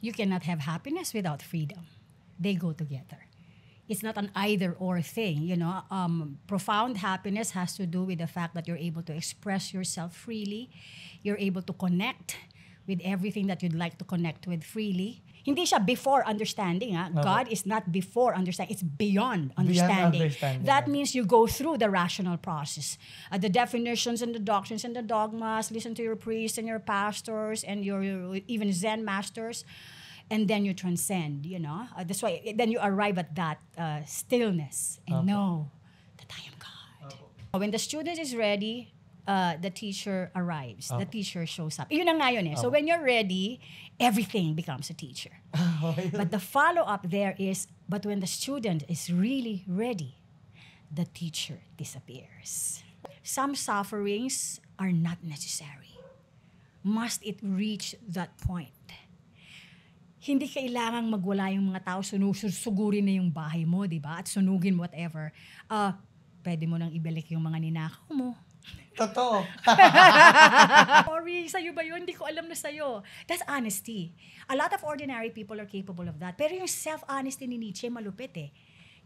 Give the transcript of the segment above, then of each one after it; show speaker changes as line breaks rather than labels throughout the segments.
You cannot have happiness without freedom. They go together. It's not an either or thing, you know. Profound happiness has to do with the fact that you're able to express yourself freely. You're able to connect with everything that you'd like to connect with freely. Hindi siya before understanding. God is not before understanding. It's beyond understanding. That means you go through the rational process. The definitions and the doctrines and the dogmas, listen to your priests and your pastors and your even Zen masters, and then you transcend, you know. That's why then you arrive at that stillness and know that I am God. When the student is ready, the teacher arrives. The teacher shows up. Yun na nga yun eh. So when you're ready, everything becomes a teacher. But the follow-up there is, but when the student is really ready, the teacher disappears. Some sufferings are not necessary. Must it reach that point? Hindi kailangang magwala yung mga tao, susugurin na yung bahay mo, di ba? At sunugin whatever. Pwede mo nang ibalik yung mga ninakaw mo.
Totoo.
Sorry, sa'yo ba yun? Hindi ko alam na sa'yo. That's honesty. A lot of ordinary people are capable of that. Pero yung self-honesty ni Nietzsche, malupit eh.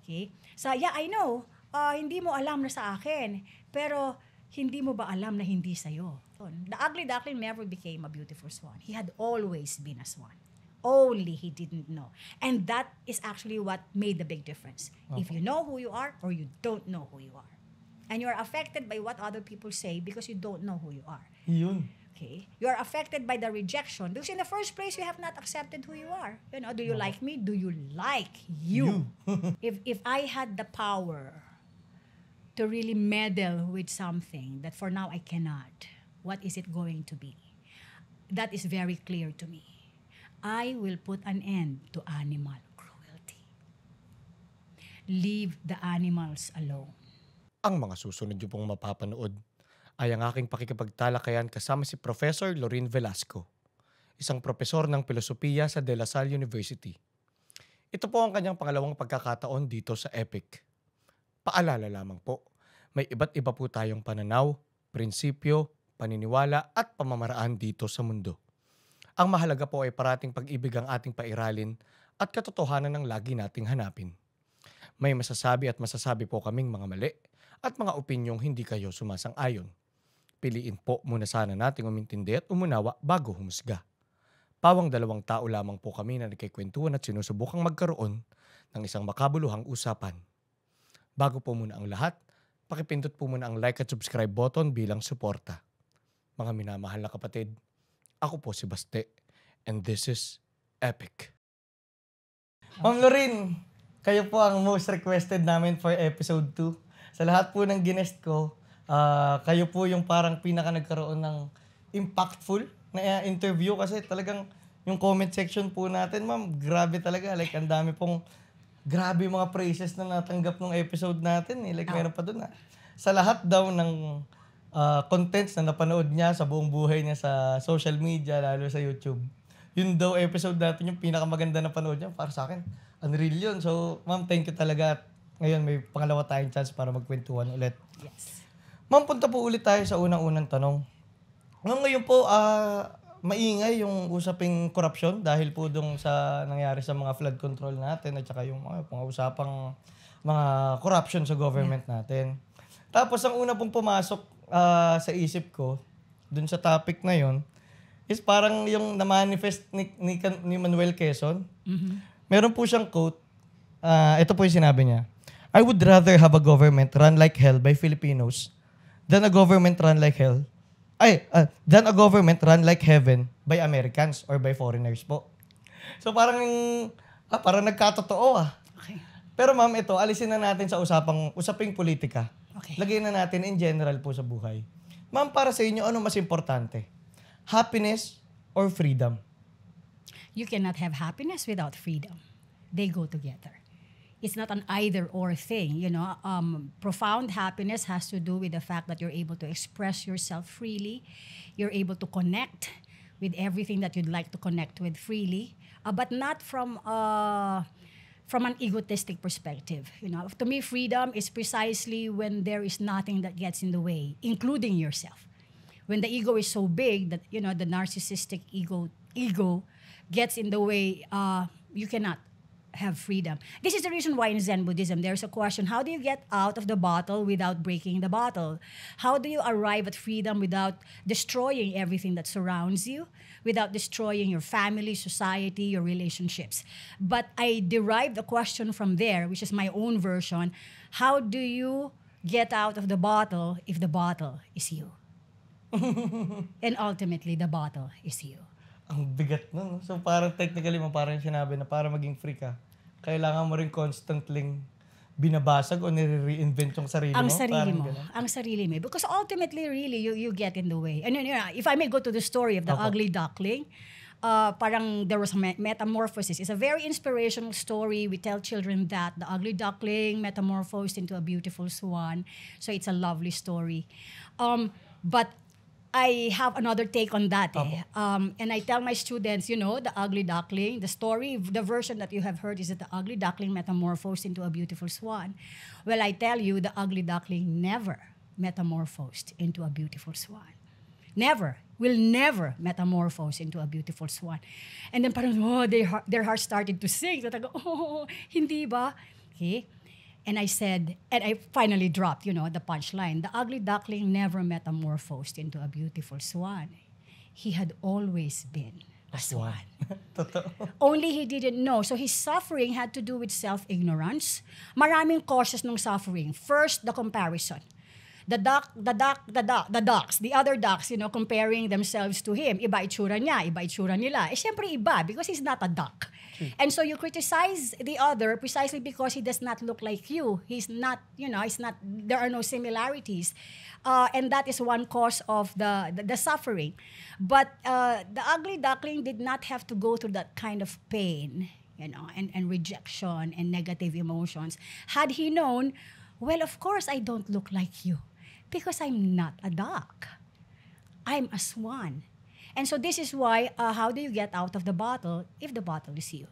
Okay? So, yeah, I know, hindi mo alam na sa akin. Pero, hindi mo ba alam na hindi sa'yo? The ugly duckling never became a beautiful swan. He had always been a swan. Only he didn't know. And that is actually what made the big difference. If you know who you are or you don't know who you are. And you're affected by what other people say because you don't know who you are.
Yun.
Okay? You're affected by the rejection because in the first place, you have not accepted who you are. You know, do you like me? Do you like you? If I had the power to really meddle with something that for now I cannot, what is it going to be? That is very clear to me. I will put an end to animal cruelty. Leave the animals alone.
Ang mga susunod niyo pong mapapanood ay ang aking pakikipagtalakayan kasama si Professor Lorin Velasco, isang profesor ng filosofiya sa De La Salle University. Ito po ang kanyang pangalawang pagkakataon dito sa EPIC. Paalala lamang po, may iba't iba po tayong pananaw, prinsipyo, paniniwala at pamamaraan dito sa mundo. Ang mahalaga po ay parating pag-ibig ang ating pairalin at katotohanan ng lagi nating hanapin. May masasabi at masasabi po kaming mga mali at mga opinyong hindi kayo sumasang-ayon. Piliin po muna sana nating umintindi at umunawa bago humusga. Pawang 2 tao lamang po kami na nagkikwentuhan at sinusubukang magkaroon ng isang makabuluhang usapan. Bago po muna ang lahat, pakipindot po muna ang like at subscribe button bilang suporta. Mga minamahal na kapatid, ako po si Baste, and this is Epic. Ma'am Lorin, kayo po ang most requested namin for episode 2. Sa lahat po ng ginest ko, kayo po yung parang pinaka nagkaroon ng impactful na interview kasi talagang yung comment section po natin, ma'am, grabe talaga. Like, ang dami pong grabe mga praises na natanggap ng episode natin. Like, meron pa dun sa lahat daw ng contents na napanood niya sa buong buhay niya sa social media, lalo sa YouTube. Yun daw episode natin yung pinakamaganda na panood niya para sa akin. Unreal yun. So, ma'am, thank you talaga. Ngayon, may pangalawa tayong chance para magkwentuhan ulit.
Yes.
Ma'am, punta po ulit tayo sa unang-unang tanong. Ngayon po, maingay yung usaping korupsyon dahil po dong sa nangyari sa mga flood control natin at saka yung mga usapang mga corruption sa government natin. Tapos, ang una pong pumasok sa isip ko, dun sa topic na yon is parang yung na-manifest ni Manuel Quezon. Meron po siyang quote. Ito po yung sinabi niya. I would rather have a government run like hell by Filipinos than a government run like hell. Than a government run like heaven by Americans or by foreigners po. So parang nagkatotoo
Okay.
Pero ma'am, ito, alisin na natin sa usaping politika.
Okay.
Lagyan na natin in general po sa buhay. Ma'am, para sa inyo, ano mas importante? Happiness or freedom?
You cannot have happiness without freedom. They go together. It's not an either or thing, you know. Profound happiness has to do with the fact that you're able to express yourself freely. You're able to connect with everything that you'd like to connect with freely, but not from an egotistic perspective. You know, to me, freedom is precisely when there is nothing that gets in the way, including yourself. When the ego is so big that, you know, the narcissistic ego gets in the way, you cannot have freedom. This is the reason why in Zen Buddhism there's a question: how do you get out of the bottle without breaking the bottle? How do you arrive at freedom without destroying everything that surrounds you, without destroying your family, society, your relationships? But I derived the question from there, which is my own version: how do you get out of the bottle if the bottle is you? And ultimately, the bottle is you.
Ang bigat nun. No? So parang technically mo, parang yung sinabi na para maging free ka, kailangan mo rin constantly binabasag o nire-reinvent yung sarili
Ang
mo.
sarili
Parang
mo.
ganun.
Ang sarili mo. Because ultimately, really, you get in the way. And you know, if I may go to the story of the
Opo.
ugly duckling, parang there was a metamorphosis. It's a very inspirational story. We tell children that the ugly duckling metamorphosed into a beautiful swan. So it's a lovely story. But I have another take on that. And I tell my students, you know, the ugly duckling, the story, the version that you have heard is that the ugly duckling metamorphosed into a beautiful swan. Well, I tell you, the ugly duckling never metamorphosed into a beautiful swan. Never. Will never metamorphose into a beautiful swan. And then parang, their heart started to sink. That I go, hindi ba? Okay. And I said, and I finally dropped, you know, the punchline. The ugly duckling never metamorphosed into a beautiful swan. He had always been a swan.
Totoo.
Only he didn't know. So his suffering had to do with self-ignorance. Maraming causes ng suffering. First, the comparison. The ducks, the other ducks, you know, comparing themselves to him. Iba itsura niya, iba itsura nila. Siyempre iba, because he's not a duck. And so you criticize the other precisely because he does not look like you. He's not, you know, there are no similarities. And that is one cause of the suffering. But the ugly duckling did not have to go through that kind of pain, you know, and rejection and negative emotions. Had he known, well, of course I don't look like you because I'm not a duck. I'm a swan. And so this is why, how do you get out of the bottle if the bottle is you?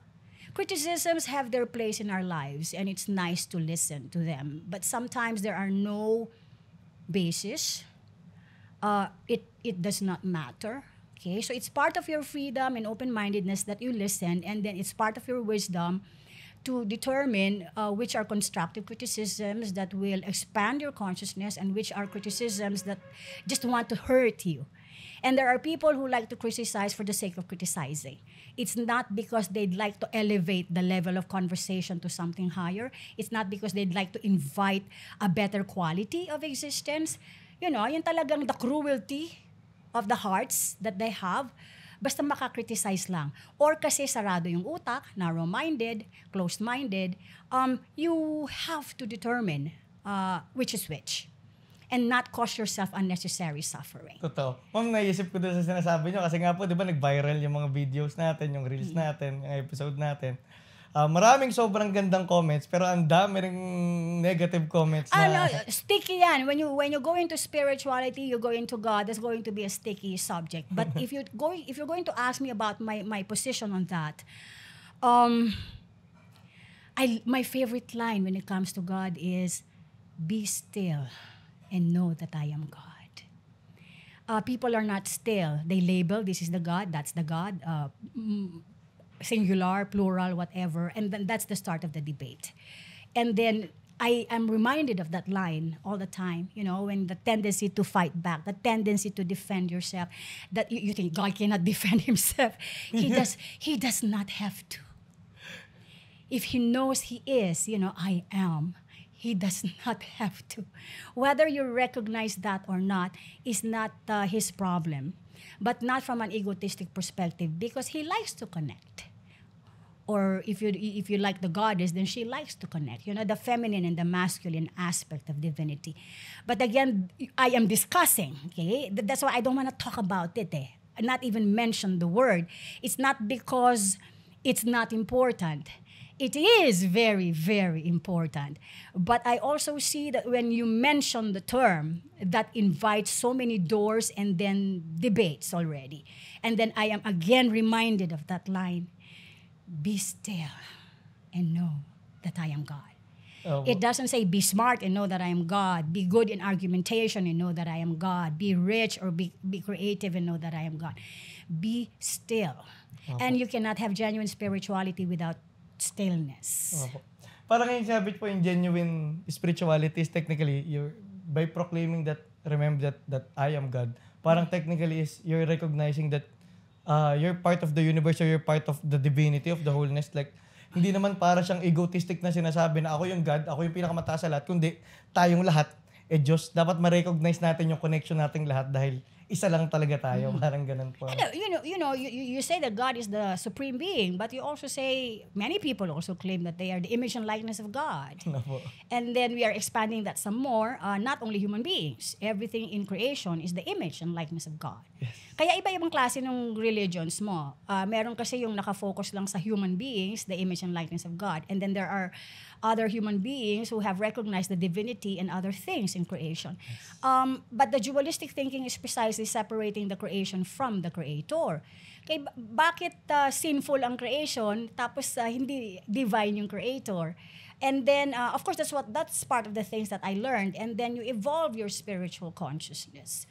Criticisms have their place in our lives, and it's nice to listen to them. But sometimes there are no basis. It does not matter. Okay, so it's part of your freedom and open-mindedness that you listen, and then it's part of your wisdom to determine which are constructive criticisms that will expand your consciousness and which are criticisms that just want to hurt you. And there are people who like to criticize for the sake of criticizing. It's not because they'd like to elevate the level of conversation to something higher. It's not because they'd like to invite a better quality of existence. You know, yung talagang the cruelty of the hearts that they have, basta makakriticize lang. Or kasi sarado yung utak, narrow-minded, closed-minded, you have to determine which is which. And not cause yourself unnecessary suffering.
Totoo. Ma'am, naisip ko doon sa sinasabi nyo kasi nga po, di ba, nag-viral yung mga videos natin, yung reels natin, yung episode natin. Maraming sobrang gandang comments, pero ang dami ring negative comments na...
Sticky yan. When you go into spirituality, you go into God, that's going to be a sticky subject. But if you're going to ask me about my position on that, my favorite line when it comes to God is, be still and know that I am God. People are not still. They label, this is the God, that's the God, singular, plural, whatever, and then that's the start of the debate. And then I am reminded of that line all the time, you know, when the tendency to fight back, the tendency to defend yourself, that you think God cannot defend himself. He does not have to. If he knows he is, you know, I am, he does not have to. Whether you recognize that or not is not his problem, but not from an egotistic perspective, because he likes to connect. Or if you like the goddess, then she likes to connect. You know, the feminine and the masculine aspect of divinity. But again, I am discussing, okay? That's why I don't want to talk about it, not even mention the word. It's not because it's not important. It is very, very important. But I also see that when you mention the term, that invites so many doors and then debates already. And then I am again reminded of that line, be still and know that I am God.
Oh.
It doesn't say be smart and know that I am God. Be good in argumentation and know that I am God. Be rich or be creative and know that I am God. Be still. And you cannot have genuine spirituality without stillness.
Opo. Parang yung sabi po, yung genuine spirituality is technically, you're, by proclaiming that, remember that I am God, parang technically is you're recognizing that you're part of the universe or you're part of the divinity of the wholeness. Like, hindi naman para siyang egotistic na sinasabi na ako yung God, ako yung pinakamataas sa lahat, kundi tayong lahat, Diyos. Dapat ma-recognize natin yung connection nating lahat dahil isa lang talaga tayo. Parang ganun po.
You say that God is the supreme being, but you also say, many people also claim that they are the image and likeness of God.
Ano po?
And then we are expanding that some more, not only human beings. Everything in creation is the image and likeness of God.
Yes.
Kaya iba-ibang klase ng religions mo. Meron kasi yung nakafocus lang sa human beings, the image and likeness of God. And then there are other human beings who have recognized the divinity and other things in creation. Yes. But the dualistic thinking is precisely separating the creation from the creator. Kaya bakit sinful ang creation tapos hindi divine yung creator? And then, of course, that's part of the things that I learned. And then you evolve your spiritual consciousness.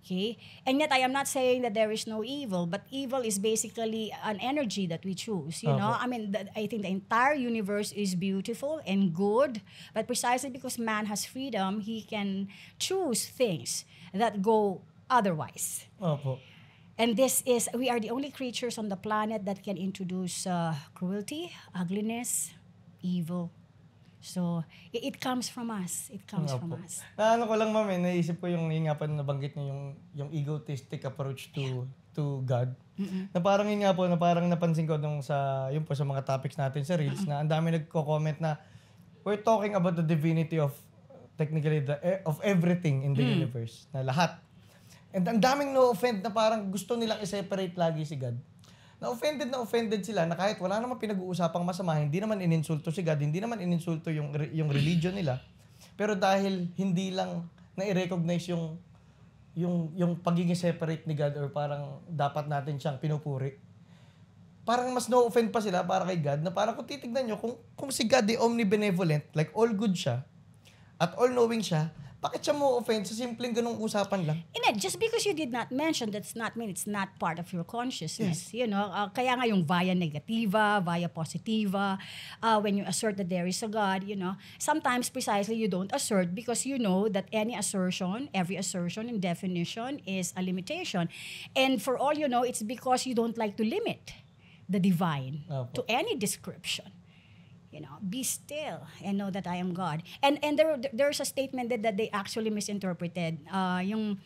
Okay? And yet I am not saying that there is no evil, but evil is basically an energy that we choose. You know, I mean, I think the entire universe is beautiful and good, but precisely because man has freedom, he can choose things that go otherwise.
Opo.
And we are the only creatures on the planet that can introduce cruelty, ugliness, evil. So, it comes from us. It comes from us.
Naano ko lang, ma'am, naisip ko yung nga pa nabanggit niyo yung egotistic approach to God. Mm-hmm. Na parang yun nga po, na parang napansin ko nung sa mga topics natin sa Reels, na ang dami nagko-comment na we're talking about the divinity of technically of everything in the universe, na lahat. And ang daming no-offend na parang gusto nilang i-separate lagi si God. Na offended sila na kahit wala naman pinag-uusapang masama, hindi naman ininsulto si God, hindi naman ininsulto yung religion nila. Pero dahil hindi lang na-recognize yung pagiging separate ni God or parang dapat natin siyang pinupuri, parang mas no-offend pa sila para kay God na parang kung titignan nyo, kung si God ay omnibenevolent, like all good siya, at all-knowing siya, bakit siya mo offend sa simpleng ganung usapan lang?
Just because you did not mention, that's not mean it's not part of your consciousness. Yes. You know, kaya nga yung via negativa, via positiva, when you assert that there is a God, you know, sometimes precisely you don't assert because you know that any assertion, every assertion and definition is a limitation. And for all you know, it's because you don't like to limit the divine to any description. You know, be still and know that I am God. And there's a statement that they actually misinterpreted. Yung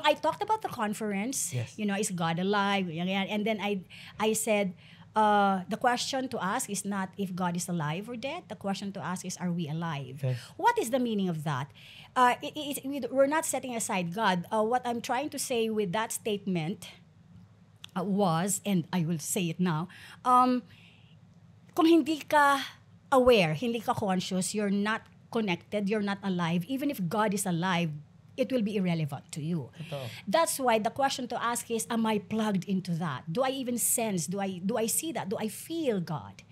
I talked about the conference.
Yes.
You know, is God alive? And then I said the question to ask is not if God is alive or dead. The question to ask is, are we alive?
Okay.
What is the meaning of that? We're not setting aside God. What I'm trying to say with that statement was, and I will say it now, kung hindi ka aware, hindi ka conscious, you're not connected, you're not alive, even if God is alive, it will be irrelevant to you.
Totoo.
That's why the question to ask is, am I plugged into that? Do I even sense? Do I see that? Do I feel God?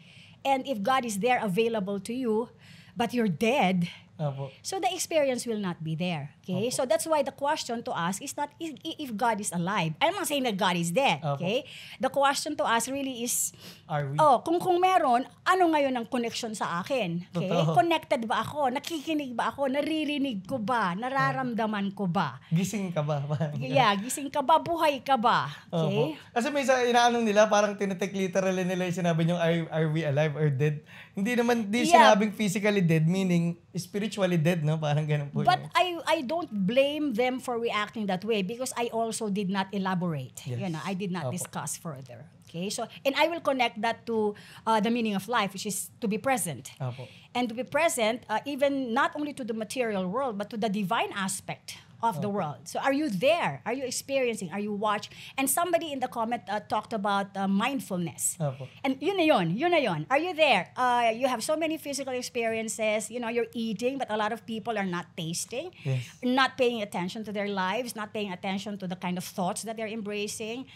And if God is there available to you, but you're dead, so the experience will not be there. Okay? So that's why the question to ask is not if God is alive. I'm not saying that God is dead. Okay? The question to ask really is,
are we?
kung meron, ano ngayon ang connection sa akin? Okay?
Totoo.
Connected ba ako? Nakikinig ba ako? Naririnig ko ba? Nararamdaman ko ba?
Gising ka ba?
Yeah, gising ka ba? Buhay ka ba? Okay?
Kasi may inaano nila, parang tinitake literally nila yung sinabi nyo, are we alive or dead? Hindi naman, sinabing physically dead, meaning spiritually dead, no? Parang ganun po.
But I don't blame them for reacting that way because I also did not elaborate.
Yes.
You know, I did not discuss further. Okay? So, and I will connect that to the meaning of life, which is to be present. And to be present, even not only to the material world, but to the divine aspect of the world. So are you there? Are you experiencing? Are you watching? And somebody in the comment talked about mindfulness. And yun na yun. Are you there? You have so many physical experiences. You know, you're eating, but a lot of people are not tasting, not paying attention to their lives, not paying attention to the kind of thoughts that they're embracing,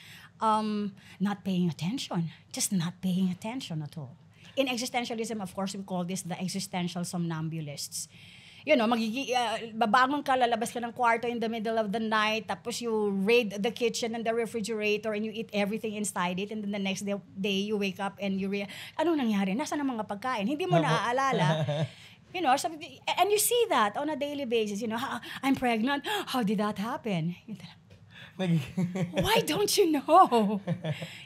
not paying attention, just not paying attention at all. In existentialism, of course, we call this the existential somnambulists. babangon ka, lalabas ka ng kwarto in the middle of the night, tapos you raid the kitchen and the refrigerator and you eat everything inside it, and then the next day you wake up and ano nangyari? Nasaan ang mga pagkain? Hindi mo naaalala. And you see that on a daily basis. I'm pregnant. How did that happen? Why don't you know?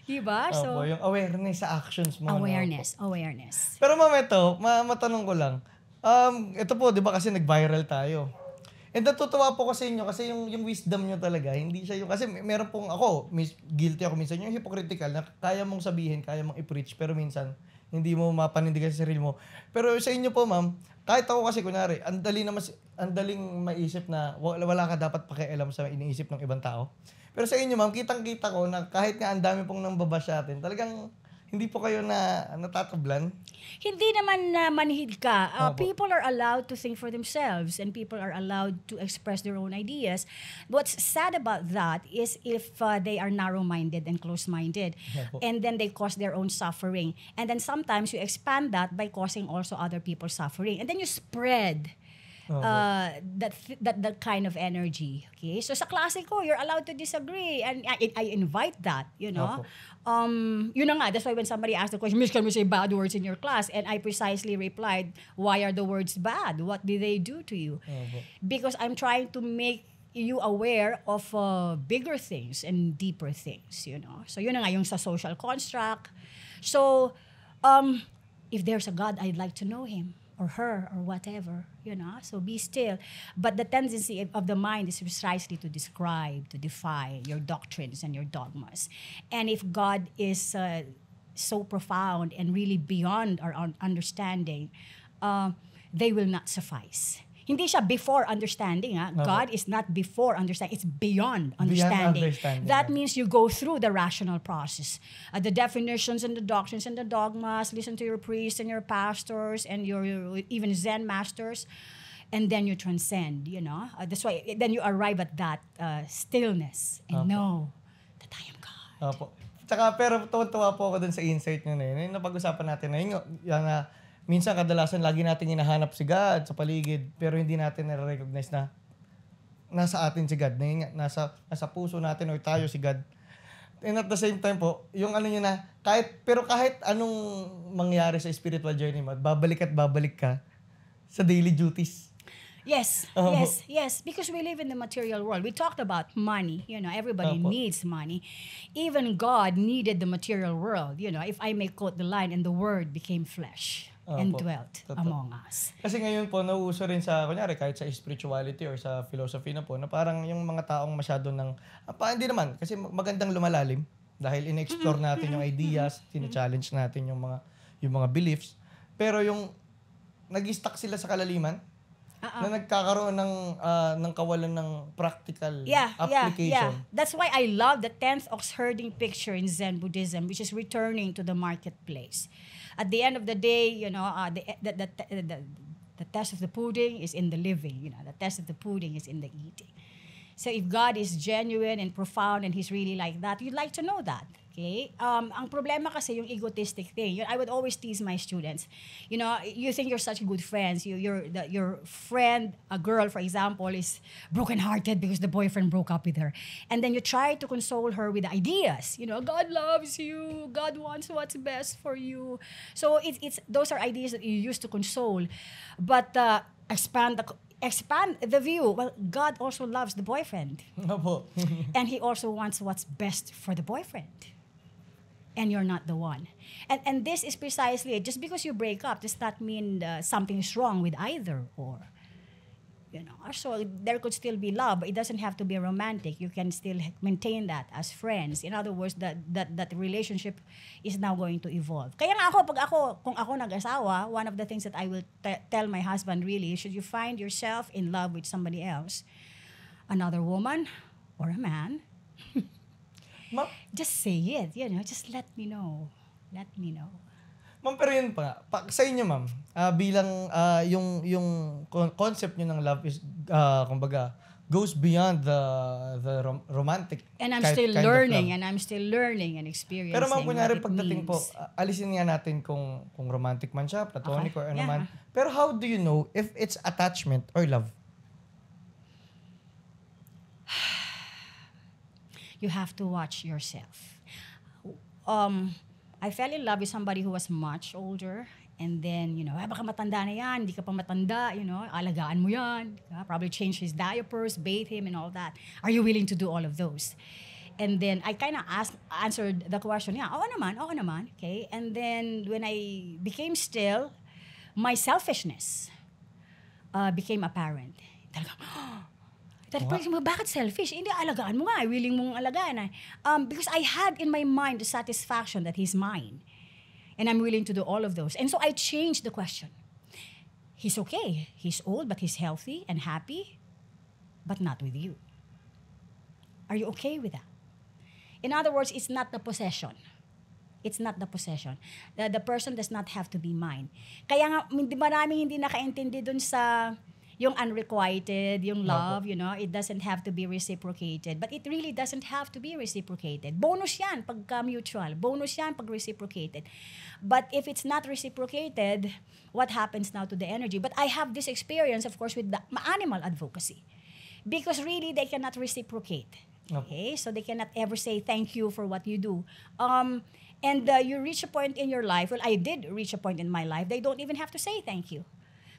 Diba? So,
yung awareness sa actions mo.
Awareness.
Pero ma'am, ito, matanong ko lang. Ito po, di ba kasi nag-viral tayo. And natutuwa po kasi inyo kasi yung wisdom nyo talaga, hindi siya yung, kasi meron pong ako, guilty ako minsan, yung hypocritical na kaya mong sabihin, kaya mong i-preach, pero minsan, hindi mo mapanindigan sa sarili mo. Pero sa inyo po, ma'am, kahit ako kasi kunwari, ang daling maisip na wala ka dapat pakialam sa iniisip ng ibang tao. Pero sa inyo, ma'am, kitang-kita ko na kahit nga ang dami pong nambabash sa atin, talagang hindi po kayo natatablan?
Hindi naman na manhid ka. People are allowed to think for themselves and people are allowed to express their own ideas. What's sad about that is if they are narrow-minded and close-minded and then they cause their own suffering. And then sometimes you expand that by causing also other people suffering. And then you spread that kind of energy. Okay? So sa klase ko, you're allowed to disagree. And I invite that, Yun na nga, that's why when somebody asked the question, Miss, can we say bad words in your class? And I precisely replied, why are the words bad? What did they do to you? Because I'm trying to make you aware of bigger things and deeper things, So yun na nga, yung sa social construct. So, if there's a God, I'd like to know Him or her or whatever, So be still. But the tendency of the mind is precisely to describe, to defy your doctrines and your dogmas. And if God is so profound and really beyond our understanding, they will not suffice. Hindi siya before understanding. God is not before understanding. It's beyond understanding. That means you go through the rational process. The definitions and the doctrines and the dogmas, listen to your priests and your pastors and your even Zen masters, and then you transcend, That's why then you arrive at that stillness and know that I am God.
Tsaka, pero tuwa po ako dun sa insight nyo na yun. Yung napag-usapan natin na yun, minsan kadalasan lagi natin hinahanap si God sa paligid pero hindi natin na-recognize na nasa atin si God, nasa puso natin o tayo si God. And at the same time po, yung kahit anong mangyari sa spiritual journey mo, babalik ka sa daily duties.
Yes, yes. Because we live in the material world. We talked about money. Everybody needs money. Even God needed the material world. If I may quote the line, and the Word became flesh and dwelt among us.
Kasi ngayon po, nauuso rin sa, kunyari, kahit sa spirituality or sa philosophy na po, na parang yung mga taong masyado hindi naman, kasi magandang lumalalim dahil in-explore natin yung ideas, tina-challenge natin yung mga beliefs. Pero yung nag-stuck sila sa kalaliman, na nagkakaroon ng kawalan ng practical application.
Yeah. That's why I love the 10th ox-herding picture in Zen Buddhism, which is returning to the marketplace. At the end of the day, the test of the pudding is in the living. The test of the pudding is in the eating. So if God is genuine and profound and He's really like that, you'd like to know that. Okay? Ang problema kasi yung egotistic thing. I would always tease my students. You think you're such good friends. Your friend, a girl, for example, is broken-hearted because the boyfriend broke up with her. And then you try to console her with ideas. God loves you. God wants what's best for you. So those are ideas that you use to console. But expand the view. Well, God also loves the boyfriend. And He also wants what's best for the boyfriend. And you're not the one. And this is precisely it. Just because you break up does not mean something is wrong with either or. So there could still be love, but it doesn't have to be romantic. You can still maintain that as friends. In other words, that relationship is now going to evolve. Kaya nga kung ako nag-asawa, one of the things that I will tell my husband really, should you find yourself in love with somebody else, another woman or a man, just say it, just let me know. Let me know.
Ma'am, pero yun sa inyo, ma'am, bilang yung concept nyo ng love is, kumbaga, goes beyond the romantic
And I'm
kind
still
of
learning,
love.
and I'm still learning and experiencing
Pero ma'am, kunyari
what it
pagdating po,
means.
alisin nga natin kung romantic man siya, platonic or ano
Yeah.
man. Pero how do you know if it's attachment or love?
You have to watch yourself. I fell in love with somebody who was much older. And then, baka matanda na yan, hindi ka pa matanda, alagaan mo yan. Probably change his diapers, bathe him and all that. Are you willing to do all of those? And then I kind of answered the question, yeah, oo naman, okay? And then when I became still, my selfishness became apparent. Talagang, bakit selfish? Hindi, alagaan mo nga. Willing mong alagaan. Because I had in my mind the satisfaction that he's mine. And I'm willing to do all of those. And so I changed the question. He's okay. He's old, but he's healthy and happy, but not with you. Are you okay with that? In other words, it's not the possession. It's not the possession. The person does not have to be mine. Kaya nga, maraming hindi nakaintindi dun sa yung unrequited, yung love, it doesn't have to be reciprocated. But it really doesn't have to be reciprocated. Bonus yan pagka mutual. Bonus yan pag reciprocated. But if it's not reciprocated, what happens now to the energy? But I have this experience, of course, with the animal advocacy. Because really, they cannot reciprocate. Okay? So they cannot ever say thank you for what you do. And you reach a point in your life, well, I did reach a point in my life, they don't even have to say thank you.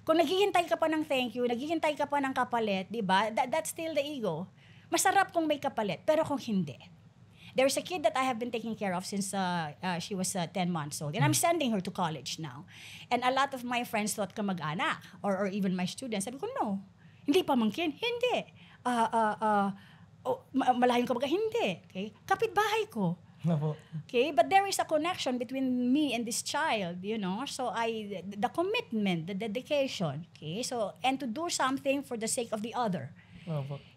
Kung naghihintay ka pa ng thank you, naghihintay ka pa ng kapalit, di ba? That's still the ego. Masarap kung may kapalit, pero kung hindi. There's a kid that I have been taking care of since she was 10 months old. And I'm sending her to college now. And a lot of my friends thought kamag-anak, or even my students. Sabi ko, no. Hindi pamangkin? Hindi. Malayong kamag-anak? Hindi. Okay? Kapitbahay ko. Okay, but there is a connection between me and this child, so the commitment, the dedication, okay, so, and to do something for the sake of the other.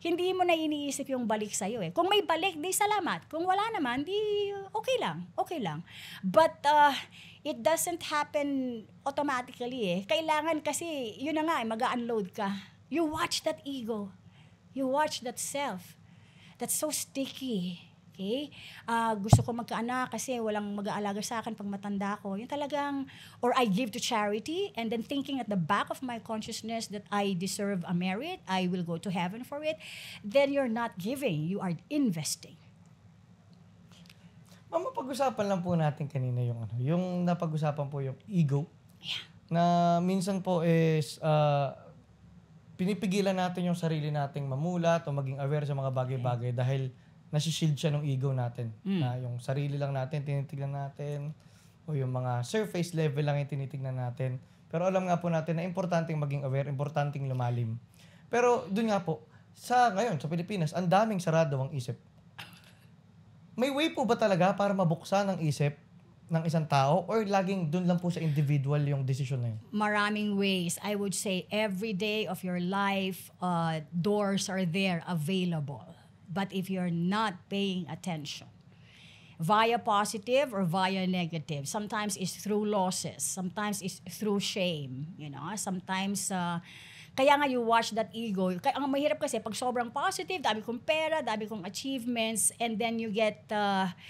Hindi mo na iniisip yung balik sa'yo eh. Kung may balik, di salamat. Kung wala naman, di okay lang. But it doesn't happen automatically eh. Kailangan kasi, yun na nga mag-unload ka. You watch that ego. You watch that self. That's so sticky. Okay? Gusto ko magkaanak kasi walang mag-aalaga sa akin pag matanda ko. Yung talagang, or I give to charity and then thinking at the back of my consciousness that I deserve a merit, I will go to heaven for it, then you're not giving, you are investing.
Mama, pag-usapan lang po natin kanina yung napag-usapan po yung ego.
Yeah.
Na minsan po is pinipigilan natin yung sarili nating mamulat o maging aware sa mga bagay-bagay dahil nasishield siya ng ego natin. Na yung sarili lang natin, tinitignan natin. O yung mga surface level lang yung tinitignan natin. Pero alam nga po natin na importanteng maging aware, importanteng lumalim. Pero dun nga po, ngayon, sa Pilipinas, ang daming sarado ang isip. May way po ba talaga para mabuksan ang isip ng isang tao? Or laging dun lang po sa individual yung decision na yun?
Maraming ways. I would say every day of your life, doors are there available. But if you're not paying attention, via positive or via negative, sometimes it's through losses, sometimes it's through shame, sometimes, kaya nga you watch that ego. Kaya ang mahirap kasi pag sobrang positive, dami kong pera, dami kong achievements, and then you get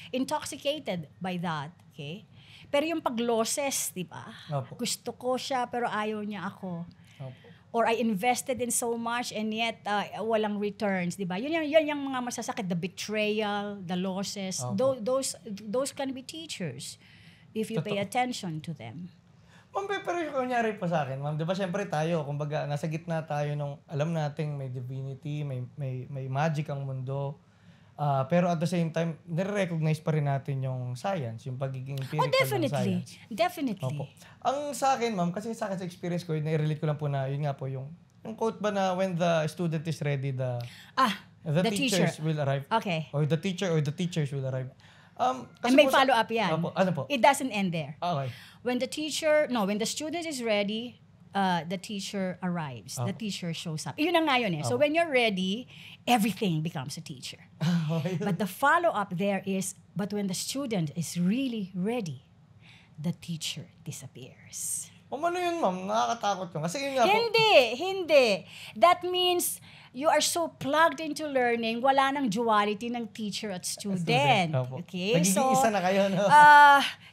intoxicated by that, okay? Pero yung pag losses, di ba? Gusto ko siya pero ayaw niya ako. Opo. Or I invested in so much and yet walang returns, di ba? Yun yung mga masasakit, the betrayal, the losses. Those can be teachers if you pay attention to them.
Ma'am, pero yung kunyari pa sa akin, ma'am, di ba syempre tayo, kumbaga nasa gitna tayo nung alam nating may divinity, may magic ang mundo. Pero at the same time, nire-recognize pa rin natin yung science, yung pagiging empirical ng science.
Definitely.
Opo. Ang sa akin, ma'am, kasi sa akin sa experience ko, nai-relate ko lang po na, yun nga po, yung quote ba na when the student is ready, the teachers will arrive.
Okay.
Or the teacher or the teachers will arrive.
And may follow-up yan.
Opo. Ano po?
It doesn't end there.
Okay.
When the student is ready, the teacher arrives. The teacher shows up. Yun na nga yun eh. So when you're ready, everything becomes a teacher. But the follow-up there is, but when the student is really ready, the teacher disappears.
Ano yun, ma'am? Nakakatakot yun. Kasi yun nga po.
Hindi. That means you are so plugged into learning, wala nang duality ng teacher at student.
Opo.
Okay?
Nagiging isa na kayo, no?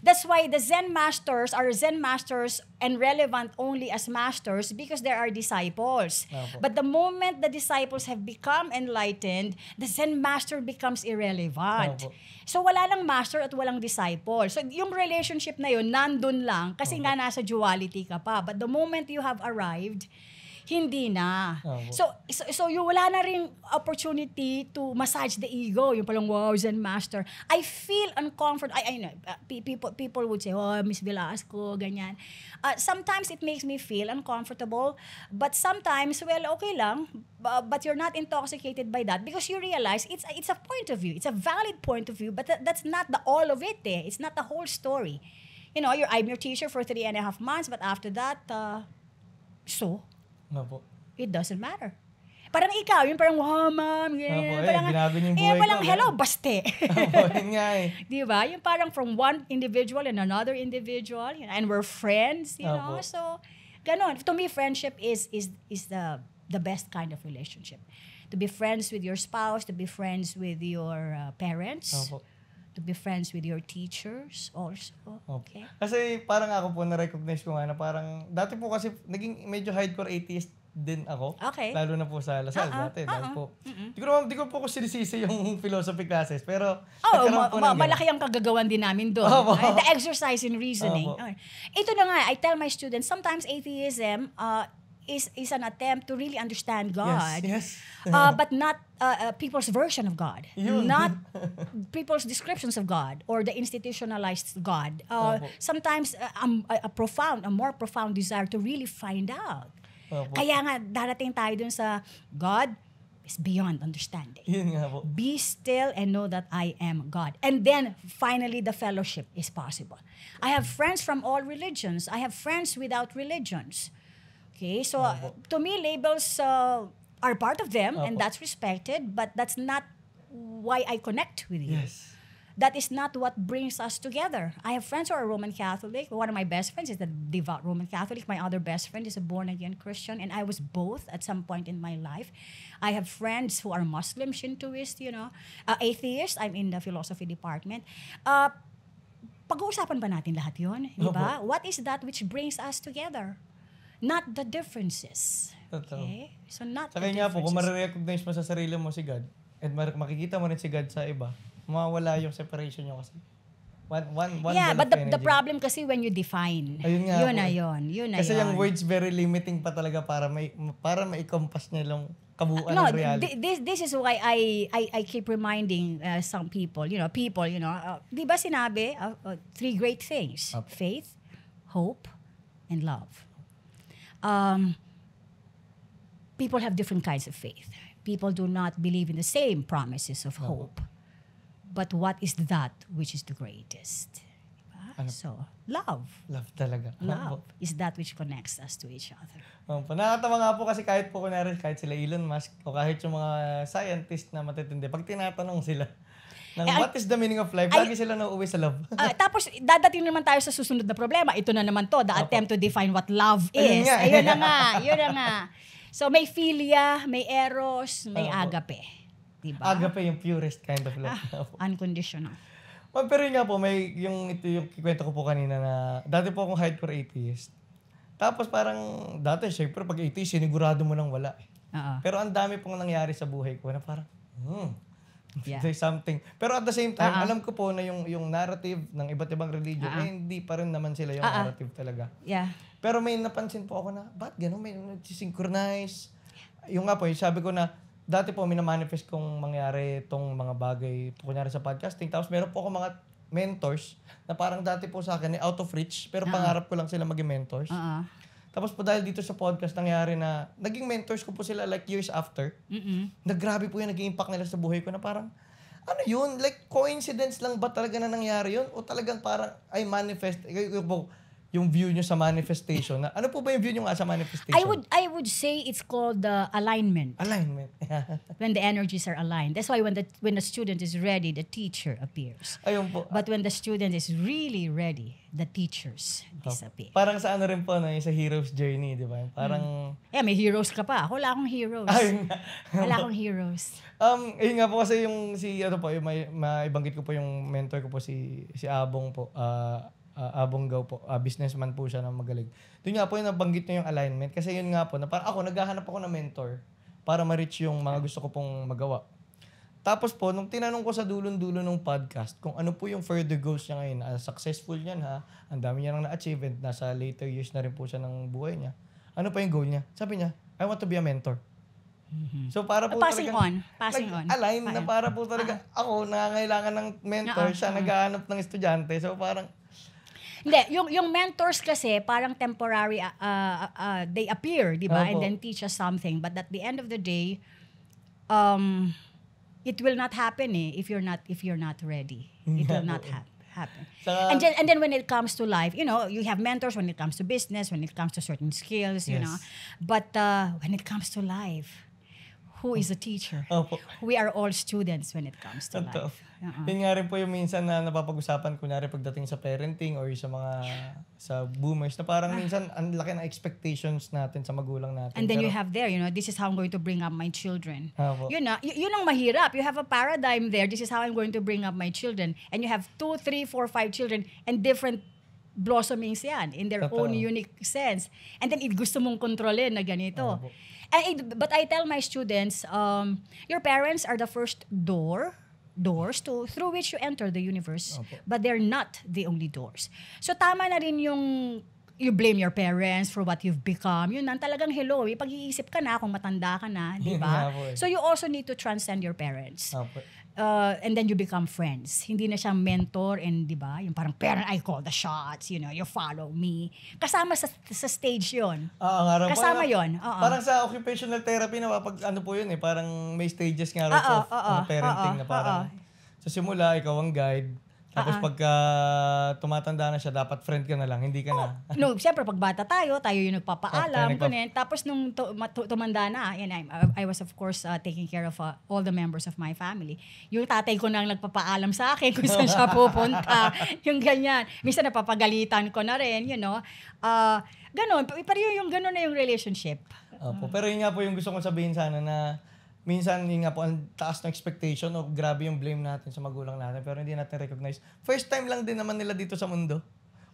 That's why the Zen masters are Zen masters and relevant only as masters because there are disciples.
Opo.
But the moment the disciples have become enlightened, the Zen master becomes irrelevant.
Opo.
So wala lang master at walang disciple. So yung relationship na yun, nandun lang kasi nga nasa duality ka pa. But the moment you have arrived, hindi na. So yung wala na ring opportunity to massage the ego. Yung palang, wow, Zen master. I feel uncomfortable. I know, people would say, oh, Miss Velasco, ganyan. Sometimes it makes me feel uncomfortable. But sometimes, well, okay lang. But you're not intoxicated by that because you realize it's a point of view. It's a valid point of view. But that's not the all of it. It's not the whole story. You know, I'm your teacher for 3.5 months. But after that, so...
Opo.
It doesn't matter. Parang ikaw, yung parang, wow, ma'am,
Opo,
parang,
binago niyo yung buhay
walang
ko,
hello, baste.
Opo, yun nga eh.
Di ba? Yung parang from one individual and another individual, and we're friends, you know?
Opo.
So, ganon. To me, friendship is the best kind of relationship. To be friends with your spouse, to be friends with your parents,
Opo.
to be friends with your teachers also. Okay?
Kasi parang ako po na-recognize ko nga na parang, dati po kasi naging medyo hardcore atheist din ako.
Okay.
Lalo na po sa Lasal dati. Dahil po, di ko po sinisisi yung philosophy classes. Pero, nagkaroon po ng
malaki ang kagagawan din namin doon.
Opo.
The exercise in reasoning.
Opo.
Okay. Ito na nga, I tell my students, sometimes atheism is an attempt to really understand God.
Yes.
But not people's version of God.
Yun.
Not people's descriptions of God or the institutionalized God.
Opo.
Sometimes a more profound desire to really find out.
Opo.
Kaya nga, darating tayo dun sa God is beyond understanding.
Yun nga po.
Be still and know that I am God. And then, finally, the fellowship is possible. I have friends from all religions. I have friends without religions. Okay, so to me, labels are part of them, and that's respected, but that's not why I connect with you.
Yes.
That is not what brings us together. I have friends who are Roman Catholic. One of my best friends is a devout Roman Catholic. My other best friend is a born-again Christian, and I was both at some point in my life. I have friends who are Muslim, Shintoist, atheist. I'm in the philosophy department. Pag-uusapan ba natin lahat yun? Di ba? What is that which brings us together? Not the differences.
Totoo.
Okay? So not
Saka
the
nga po, kung
differences.
marirecognize mo sa sarili mo si God, at makikita mo rin si God sa iba, mawawala yung separation nyo kasi. One
Yeah,
ball
but
of
the
energy.
problem kasi when you define,
Ayun nga
yun
po
na
eh.
yun. Yun na
Kasi
yun.
yung words very limiting pa talaga para ma-encompass niya yung kabuuan
No,
ng reality.
this is why I keep reminding some people, di ba sinabi, 3 great things, faith, hope, and love. People have different kinds of faith. People do not believe in the same promises of hope. But what is that which is the greatest? Diba? So, love.
Love talaga.
Love is that which connects us to each other.
Nakakatawa nga po kasi kahit sila Elon Musk o kahit yung mga scientist na matitindi, pag tinatanong sila what is the meaning of life, lagi sila nauuwi sa love.
Tapos, dadating naman tayo sa susunod na problema. Ito na naman to, the attempt to define what love
Ayun
is.
nga.
Ayun na nga. So, may philia, may eros, may agape. Diba?
Agape yung purest kind of love.
Unconditional.
Pero yun nga po, ito yung kikwento ko po kanina na dati po akong hardcore atheist. Tapos parang, dati syempre pag atheist, sinigurado mo nang wala. Pero ang dami pong nangyari sa buhay ko na parang, there's something. Pero at the same time, alam ko po na yung narrative ng iba't ibang religion, hindi pa rin naman sila yung narrative talaga.
Yeah.
Pero may napansin po ako na, ba't gano'n? May nagsisynchronize. Yung nga po, sabi ko na, dati po, minamanifest kong mangyari itong mga bagay, kunyari sa podcasting. Tapos meron po ako mga mentors na parang dati po sa akin, out of reach, pero pangarap ko lang sila maging mentors. Tapos po dahil dito sa podcast, nangyari na, naging mentors ko po sila like years after. Grabe po yung naging impact nila sa buhay ko na parang, ano yun? Like, coincidence lang ba talaga na nangyari yun? O talagang parang, I manifest, yung view nyo sa manifestation. Na, ano po ba yung view nyo nga sa manifestation?
I would say it's called the alignment.
Alignment.
When the energies are aligned. That's why when the student is ready, the teacher appears.
Ayun po.
But when the student is really ready, the teachers disappear.
Parang sa ano rin po, no, yung sa hero's journey, di ba? Parang...
May heroes ka pa. Ako wala akong heroes.
Ayun nga.
Wala akong heroes.
Ayun nga po kasi yung yung maibanggit ko po yung mentor ko po si Abong po. Abong Gaw po. Businessman po siya na magaling. Doon nga po yung nabanggit niya yung alignment. Kasi yun nga po, na parang ako, naghahanap ako ng mentor para ma-reach yung mga gusto ko pong magawa. Tapos po, nung tinanong ko sa dulon-dulo ng podcast, kung ano po yung further goals niya ngayon, successful yan ha, ang dami niya nang na-achieve, and nasa later years na rin po siya ng buhay niya. Ano pa yung goal niya? Sabi niya, I want to be a mentor. So para po
Passing
talaga,
on.
align na para po talaga ako nangangailangan ng mentor, siya naghahanap ng estudyante. So parang
hindi, yung mentors kasi parang temporary, they appear, di ba?
Opo.
And then teach us something. But at the end of the day, it will not happen if you're not ready. It will not happen. And then when it comes to life, you have mentors when it comes to business, when it comes to certain skills, you know. But when it comes to life, who is a teacher?
Opo.
We are all students when it comes to
Totoo.
life.
Yun nga rin po yung minsan na napapag-usapan, kunyari pagdating sa parenting or sa boomers, na parang minsan ang laki ng expectations natin sa magulang natin.
And then you have there, this is how I'm going to bring up my children.
Opo.
Yun ang mahirap. You have a paradigm there. This is how I'm going to bring up my children. And you have 2, 3, 4, 5 children and different blossomings yan in their
Totoo.
own unique sense. And then gusto mong kontrolin na ganito.
Opo.
But I tell my students, your parents are the first doors through which you enter the universe.
Opo.
But they're not the only doors. So tama na rin yung you blame your parents for what you've become. Yun lang, talagang hello. Pag-iisip ka na kung matanda ka na, di ba? So you also need to transcend your parents.
Opo.
And then you become friends. Hindi na siyang mentor and, di ba, yung parang parent, I call the shots, you follow me. Kasama sa stage yun. Kasama yun.
Parang sa occupational therapy na ano po yun parang may stages nga raw of parenting na parang sa simula ikaw ang guide. Tapos pagka tumatanda na siya, dapat friend ka na lang, hindi ka na.
No, siyempre pag bata tayo yung nagpapaalam.
Okay,
Tapos nung tumanda na, I was of course taking care of all the members of my family. Yung tatay ko nang nagpapaalam sa akin kung saan siya pupunta. Yung ganyan. Minsan napapagalitan ko na rin, ganon. Pero yung ganon na yung relationship.
Opo. Pero yun nga po yung gusto kong sabihin sana na minsan yun nga po ang taas ng expectation o grabe yung blame natin sa magulang natin pero hindi natin recognize. First time lang din naman nila dito sa mundo.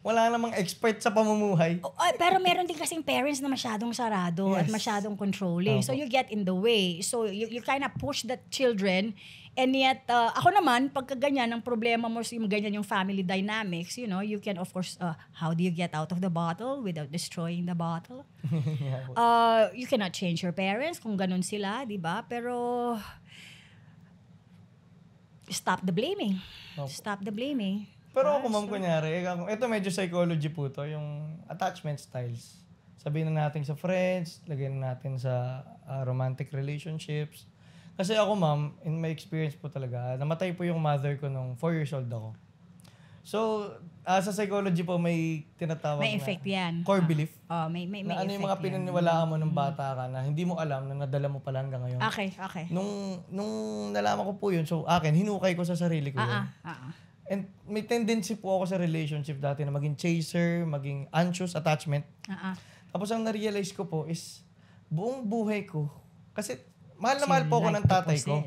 Wala namang expert sa pamumuhay.
Pero meron din kasing parents na masyadong sarado at masyadong controlling. So you get in the way. So you kind of push the children. And yet, ako naman, pagka ganyan, ang problema mo yung ganyan yung family dynamics, you can of course, how do you get out of the bottle without destroying the bottle? You cannot change your parents kung ganun sila, di ba? Pero, stop the blaming. Stop the blaming.
Pero ako, ma'am, kunyari, ito medyo psychology po to, yung attachment styles. Sabihin na natin sa friends, lagyan na natin sa romantic relationships. Kasi ako, ma'am, in my experience po talaga, namatay po yung mother ko nung 4 years old ako. So, sa psychology po, may tinatawag
may effect yan.
Core belief.
May
na ano yung mga pinaniwalaan mo nung bata ka na hindi mo alam na nadala mo pala hanggang ngayon.
Okay.
Nung nalaman ko po yun, so akin, hinukay ko sa sarili ko yun. And may tendency po ako sa relationship dati na maging chaser, maging anxious attachment. Tapos ang na-realize ko po is, buong buhay ko, kasi mahal na mahal po ako ng tatay ko.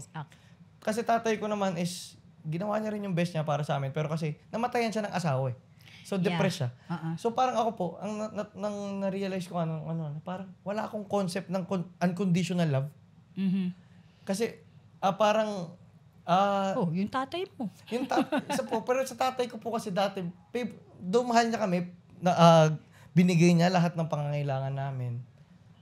Kasi tatay ko naman is, ginawa niya rin yung best niya para sa amin. Pero kasi, namatayan siya ng asawa eh. So, depressed siya. So, parang ako po, ang na-realize ko, parang wala akong concept ng unconditional love. Kasi, parang,
yung tatay mo.
Isa po, pero sa tatay ko po kasi dati, though mahal niya kami, binigay niya lahat ng pangangailangan namin.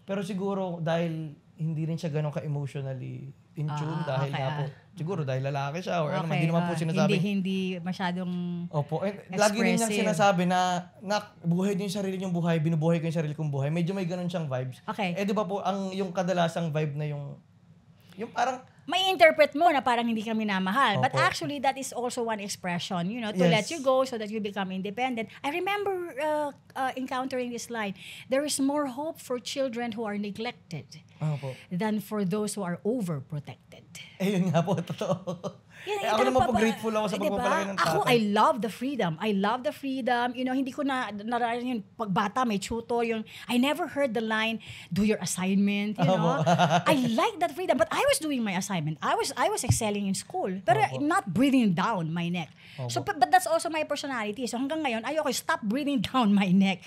Pero siguro, dahil hindi rin siya ganun ka-emotionally in tune dahil nga po, siguro dahil lalaki siya or hindi naman po sinasabi.
Hindi masyadong
Opo. Lagi rin niyang sinasabi na buhay niyo yung sarili niyong buhay, binubuhay ko yung sarili kong buhay. Medyo may ganun siyang vibes.
Okay.
Di ba po, yung kadalasang vibe na yung parang
may interpret mo na parang hindi ka minamahal. But
Opo.
actually, that is also one expression, to
Yes.
let you go so that you become independent. I remember encountering this line, there is more hope for children who are neglected
Opo.
than for those who are overprotected.
Yun nga po, totoo. Ako
Tama
naman po
ba?
grateful ako sa
Diba?
pagpapalaki ng
Ako,
tatay.
I love the freedom. Hindi ko nararamdaman yung pagbata, may tutor, I never heard the line, do your assignment, I like that freedom. But I was doing my assignment. I was excelling in school. Pero not breathing down my neck. So, but that's also my personality. So hanggang ngayon, ayoko, stop breathing down my neck.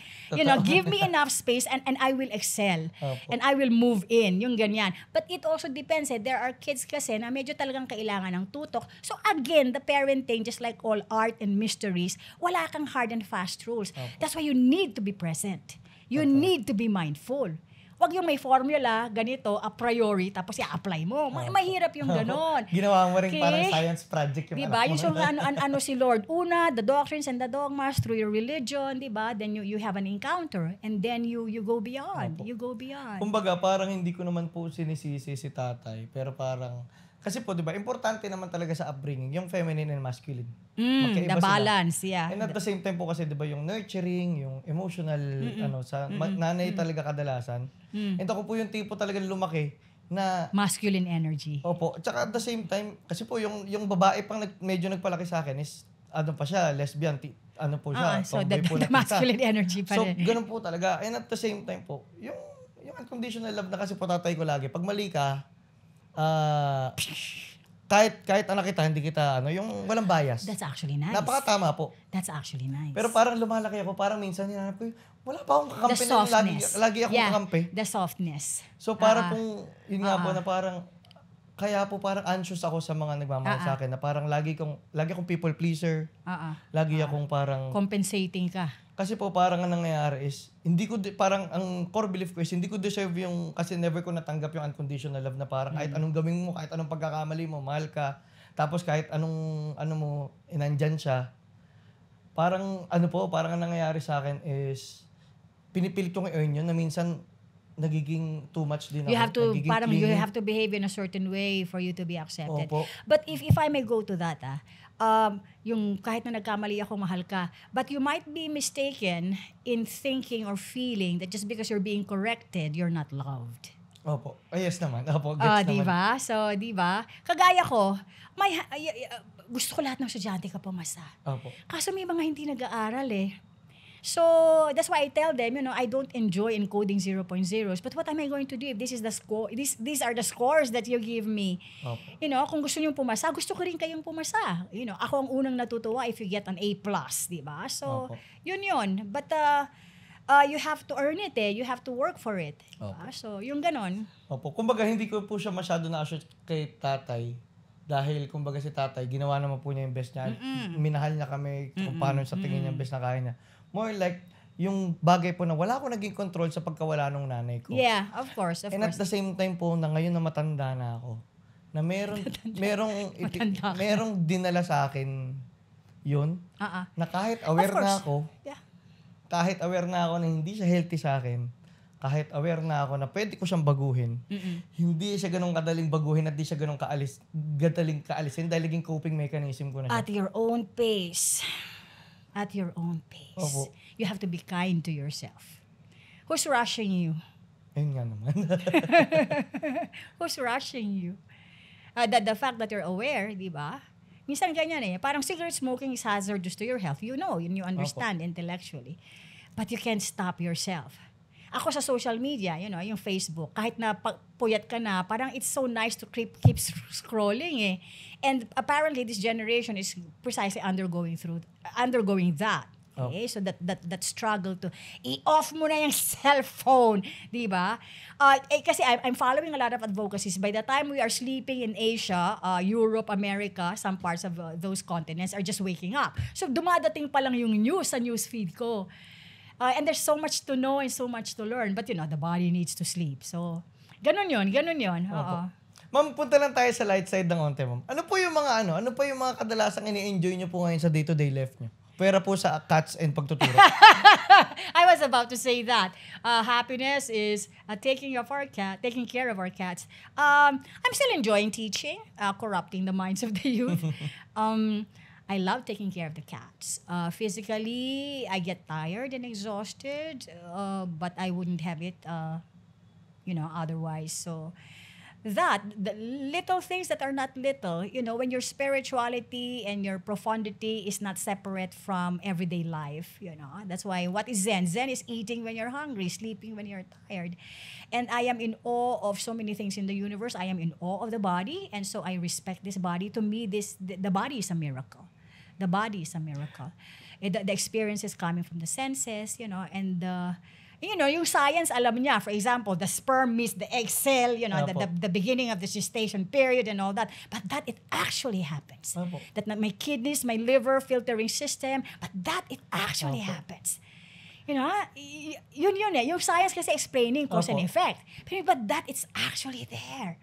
Give me enough space and I will excel. And I will move in. Yung ganyan. But it also depends. There are kids kasi na medyo talagang kailangan ng tutok. So again, the parenting, just like all art and mysteries, wala kang hard and fast rules. That's why you need to be present. You need to be mindful. Wag yung may formula, ganito, a priori, tapos i-apply mo. Mahirap yung ganon.
Ginawa mo rin
Okay?
parang science project yung
Diba?
anak mo.
Yung ano si Lord. Una, the doctrines and the dogmas through your religion, diba? Then you have an encounter and then you go beyond. You go beyond.
Kumbaga, parang hindi ko naman po sinisisi si tatay, pero parang, kasi po, di ba, importante naman talaga sa upbringing, yung feminine and masculine. Magkaiba
The
sila.
balance, yeah.
And at the same time po kasi, di ba, yung nurturing, yung emotional, nanay talaga kadalasan. And ako po yung tipo talaga lumaki na,
Masculine energy.
opo, tsaka at the same time, kasi po yung babae pang medyo nagpalaki sa akin is, ano pa siya, lesbian, po siya,
So
tomboy po
the
na
masculine energy pa
So,
rin.
ganun po talaga. And at the same time po, yung unconditional love na kasi po tatay ko lagi, pag mali ka, kahit anak kita, hindi kita, yung walang bias.
That's actually nice.
Napakatama po.
That's actually nice.
Pero parang lumalaki ako, parang minsan hinanap ko, wala pa akong
the
kakampi na
softness.
lagi akong kakampi.
The softness.
So, para pong, yun nga po na parang, kaya po parang anxious ako sa mga nagmamahal sa akin, na parang lagi akong people pleaser. Lagi akong parang,
Compensating ka.
kasi po parang ang nangyayari is, parang ang core belief ko is, hindi ko deserve kasi never ko natanggap yung unconditional love na parang kahit anong gawin mo, kahit anong pagkakamali mo, mahal ka. Tapos kahit anong, nandyan siya. Parang, parang ang nangyayari sa akin is, pinipilit kong i-earn yun na minsan, nagiging too much din ako.
You have to
Nagiging
you
clingy.
have to behave in a certain way for you to be accepted.
Opo.
But if I may go to that, yung kahit na nagkamali ako, mahal ka, but you might be mistaken in thinking or feeling that just because you're being corrected, you're not loved.
Opo. Yes naman. Opo, gets naman.
Diba? So, diba? Kagaya ko, gusto ko lahat ng estudyante ka pumasa.
Opo.
Kaso may mga hindi nag-aaral eh. So, that's why I tell them, I don't enjoy encoding 0.0s. But what am I going to do if this is the score? These are the scores that you give me.
Opo.
Kung gusto niyo pumasa, gusto ko rin kayong pumasa. Ako ang unang natutuwa if you get an A+, di ba? So,
Opo.
yun. But you have to earn it eh. You have to work for it. Diba? So, yung ganon.
Opo. Kumbaga, hindi ko po siya masyado na-assure kay tatay. Dahil, kumbaga si tatay, ginawa naman po niya yung best niya. Minahal niya kami kung paano sa tingin niya yung best na kaya niya. More like, yung bagay po na wala ko naging control sa pagkawala ng nanay ko.
Yeah, of course.
And at the same time po, na ngayon na matanda na ako, na merong dinala sa akin yun, na kahit aware na ako, kahit aware na ako na hindi siya healthy sa akin, kahit aware na ako na pwede ko siyang baguhin, hindi siya ganun kadaling baguhin at di siya ganun kadaling kaalisin dahil naging coping mechanism ko na siya.
At your own pace. At your own pace.
Opo.
You have to be kind to yourself. Who's rushing you?
Ayun nga naman.
Who's rushing you? The fact that you're aware, di ba? Minsan ganyan eh. Parang cigarette smoking is hazardous to your health. You understand intellectually. But you can't stop yourself. Ako sa social media, yung Facebook, kahit na puyat ka na, parang it's so nice to keep scrolling eh. And apparently this generation is precisely undergoing that. Okay? So that struggle to i-off mo na yung cellphone, di ba? Kasi I'm following a lot of advocacies. By the time we are sleeping in Asia, Europe, America, some parts of those continents are just waking up. So dumadating pa lang yung news sa news feed ko. And there's so much to know and so much to learn. But the body needs to sleep. So, ganun yun. Oo.
Ma'am, punta lang tayo sa light side ng onte, ma'am. Ano po yung mga kadalasang ini-enjoy nyo po ngayon sa day-to-day life nyo? Pwera po sa cats and pagtuturo.
I was was about to say that. Happiness is taking care of our cats. I'm still enjoying teaching, corrupting the minds of the youth. I love taking care of the cats. Physically, I get tired and exhausted, but I wouldn't have it, otherwise. So the little things that are not little, when your spirituality and your profundity is not separate from everyday life, that's why what is Zen is eating when you're hungry, sleeping when you're tired. And I am in awe of so many things in the universe. I am in awe of the body, and so I respect this body. To me, the body is a miracle. The body is a miracle. The experience is coming from the senses, and yung science, alam niya, for example, the sperm meets the egg cell, the beginning of the gestation period and all that. But that it actually happens. That my kidneys, my liver, filtering system, but that it actually happens. Yun yung science kasi explaining cause and effect. But that it's actually there.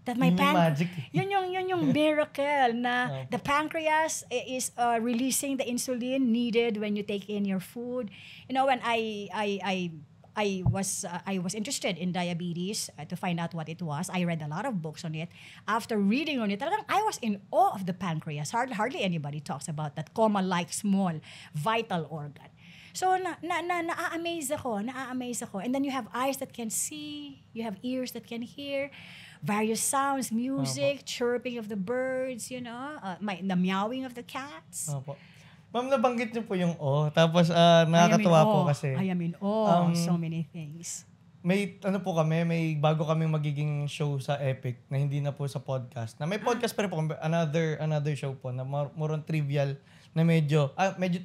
That my
magic.
Yun yung miracle na the pancreas is releasing the insulin needed when you take in your food. When I was interested in diabetes to find out what it was. I read a lot of books on it. After reading on it, talagang I was in awe of the pancreas. Hardly anybody talks about that coma-like small vital organ. So na-amaze ako. And then you have eyes that can see, you have ears that can hear, various sounds, music, chirping of the birds, the meowing of the cats.
Ma'am, nabanggit niyo po yung tapos nakakatuwa po kasi.
I am in awe of so many things.
May bago kaming magiging show sa Epic na hindi na po sa podcast. Na may podcast pa rin po, another show po na more on trivial na medyo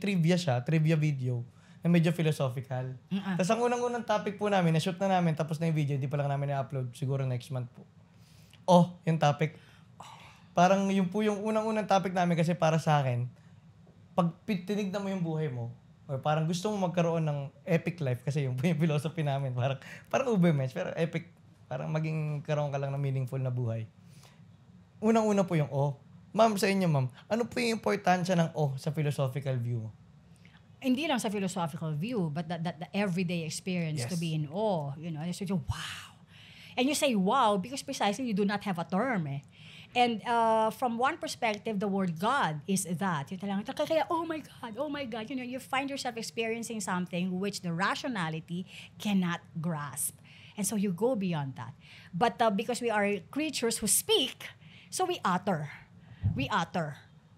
trivia siya, trivia video na medyo philosophical. Tapos ang unang topic po namin, na-shoot na namin, tapos na yung video, hindi pa lang namin na-upload, siguro next month po. Yung topic. Parang yun po yung unang topic namin kasi para sa akin, pag tinignan mo yung buhay mo, or parang gusto mo magkaroon ng epic life, kasi yung philosophy namin, parang ubermensch, pero epic, parang maging karoon ka lang ng meaningful na buhay. Unang-una po yung Ma'am, sa inyo ma'am, ano po yung importansya ng sa philosophical view?
Hindi lang sa philosophical view, but the everyday experience to be in awe. So you wow. And you say wow because precisely you do not have a term. And from one perspective, the word God is that. Kaya, oh my God. You find yourself experiencing something which the rationality cannot grasp. And so you go beyond that. But because we are creatures who speak, so we utter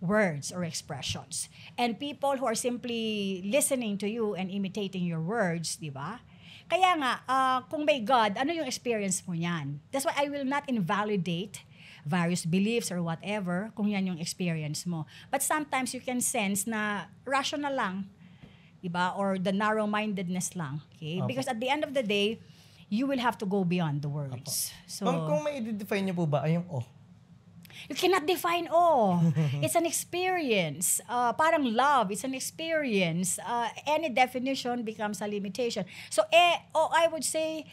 words or expressions. And people who are simply listening to you and imitating your words, di ba? Kaya nga, kung may God, ano yung experience mo yan? That's why I will not invalidate various beliefs or whatever kung yan yung experience mo. But sometimes you can sense na rational lang, di ba? Or the narrow-mindedness lang. Okay? Because at the end of the day, you will have to go beyond the words. So,
ma'am, kung may i-define niyo po ba ay yung
you cannot define awe. It's an experience. Parang love, it's an experience. Any definition becomes a limitation. So, I would say,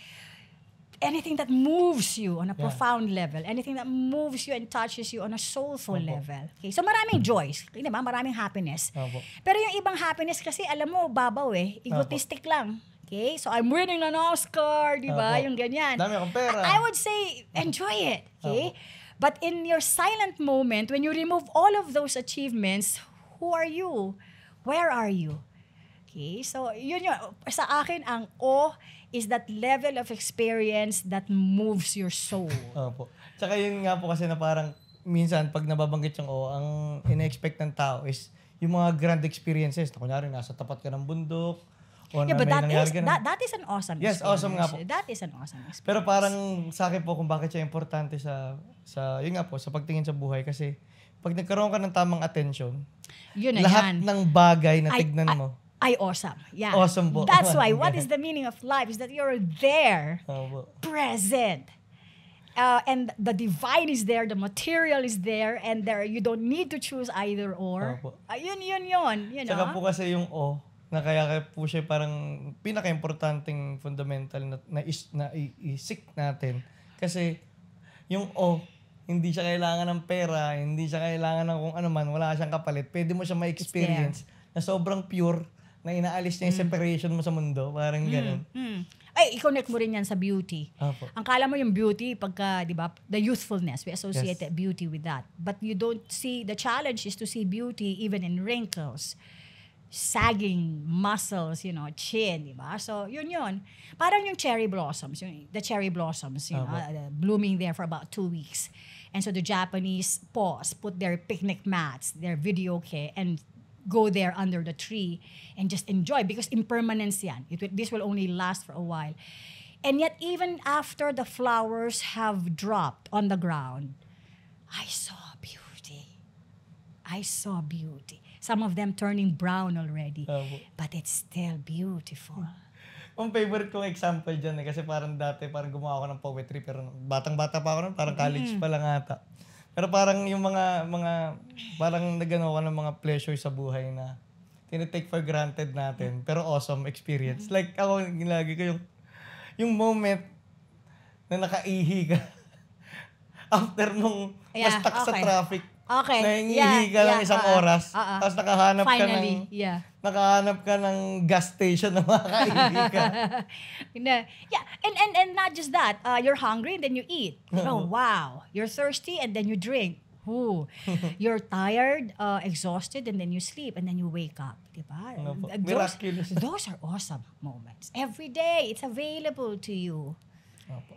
anything that moves you on a profound level, anything that moves you and touches you on a soulful level. Okay? So, maraming joys. Diba? Maraming happiness. Pero yung ibang happiness kasi, alam mo, babaw egotistic lang. Okay? So, I'm winning an Oscar, di ba? Yung ganyan.
Dami akong pera.
I would say, enjoy it. Okay? But in your silent moment, when you remove all of those achievements, who are you? Where are you? Okay? So, yun yun. Sa akin, ang is that level of experience that moves your soul.
Opo. Tsaka yun nga po kasi na parang minsan pag nababanggit yung ang ina-expect ng tao is yung mga grand experiences. Kunyari, nasa tapat ka ng bundok,
but that is an awesome experience.
Yes, awesome nga po.
That is an awesome experience.
Pero parang sa akin po kung bakit siya importante sa yun nga po, sa pagtingin sa buhay kasi pag nagkaroon ka ng tamang attention, lahat ng bagay na tignan mo
ay awesome. Yeah.
Awesome po.
That's why what is the meaning of life is that you're there, present. And the divine is there, the material is there, and there you don't need to choose either or. Yun.
Saka po kasi yung na kaya po siya parang pinaka-importanting fundamental na isik natin. Kasi yung hindi siya kailangan ng pera, hindi siya kailangan ng kung ano man, wala siyang kapalit. Pwede mo siya ma-experience na sobrang pure, Na inaalis niya yung separation mo sa mundo. Parang ganun.
Ay, i-connect mo rin yan sa beauty.
Opo.
Ang kala mo yung beauty, pagka, di ba, the youthfulness, we associate beauty with that. But you don't see, the challenge is to see beauty even in wrinkles, sagging muscles, chin, di ba? So, yun. Parang yung cherry blossoms, the cherry blossoms, blooming there for about 2 weeks. And so the Japanese pause, put their picnic mats, their videoke, and go there under the tree and just enjoy because impermanence yan. This will only last for a while. And yet, even after the flowers have dropped on the ground, I saw beauty. Some of them turning brown already. But it's still beautiful.
Ang favorite kong example dyan kasi parang dati, parang gumawa ako ng poetry pero batang-bata pa ako nun, parang college pa lang ata. Pero parang yung mga parang nagano ako ng mga pleasure sa buhay na tinitake for granted natin pero awesome experience. Like ako, lagi ko yung moment na nakaihi ka after nung na-stuck sa traffic.
Okay.
Nangihi ka lang isang oras. Tapos
Finally,
nakahanap ka ng gas station na makakaihi ka.
And not just that. You're hungry and then you eat. Oh, wow. You're thirsty and then you drink. Ooh. You're tired, exhausted, and then you sleep and then you wake up. Diba?
Miraculous.
Those are awesome moments. Every day, it's available to you.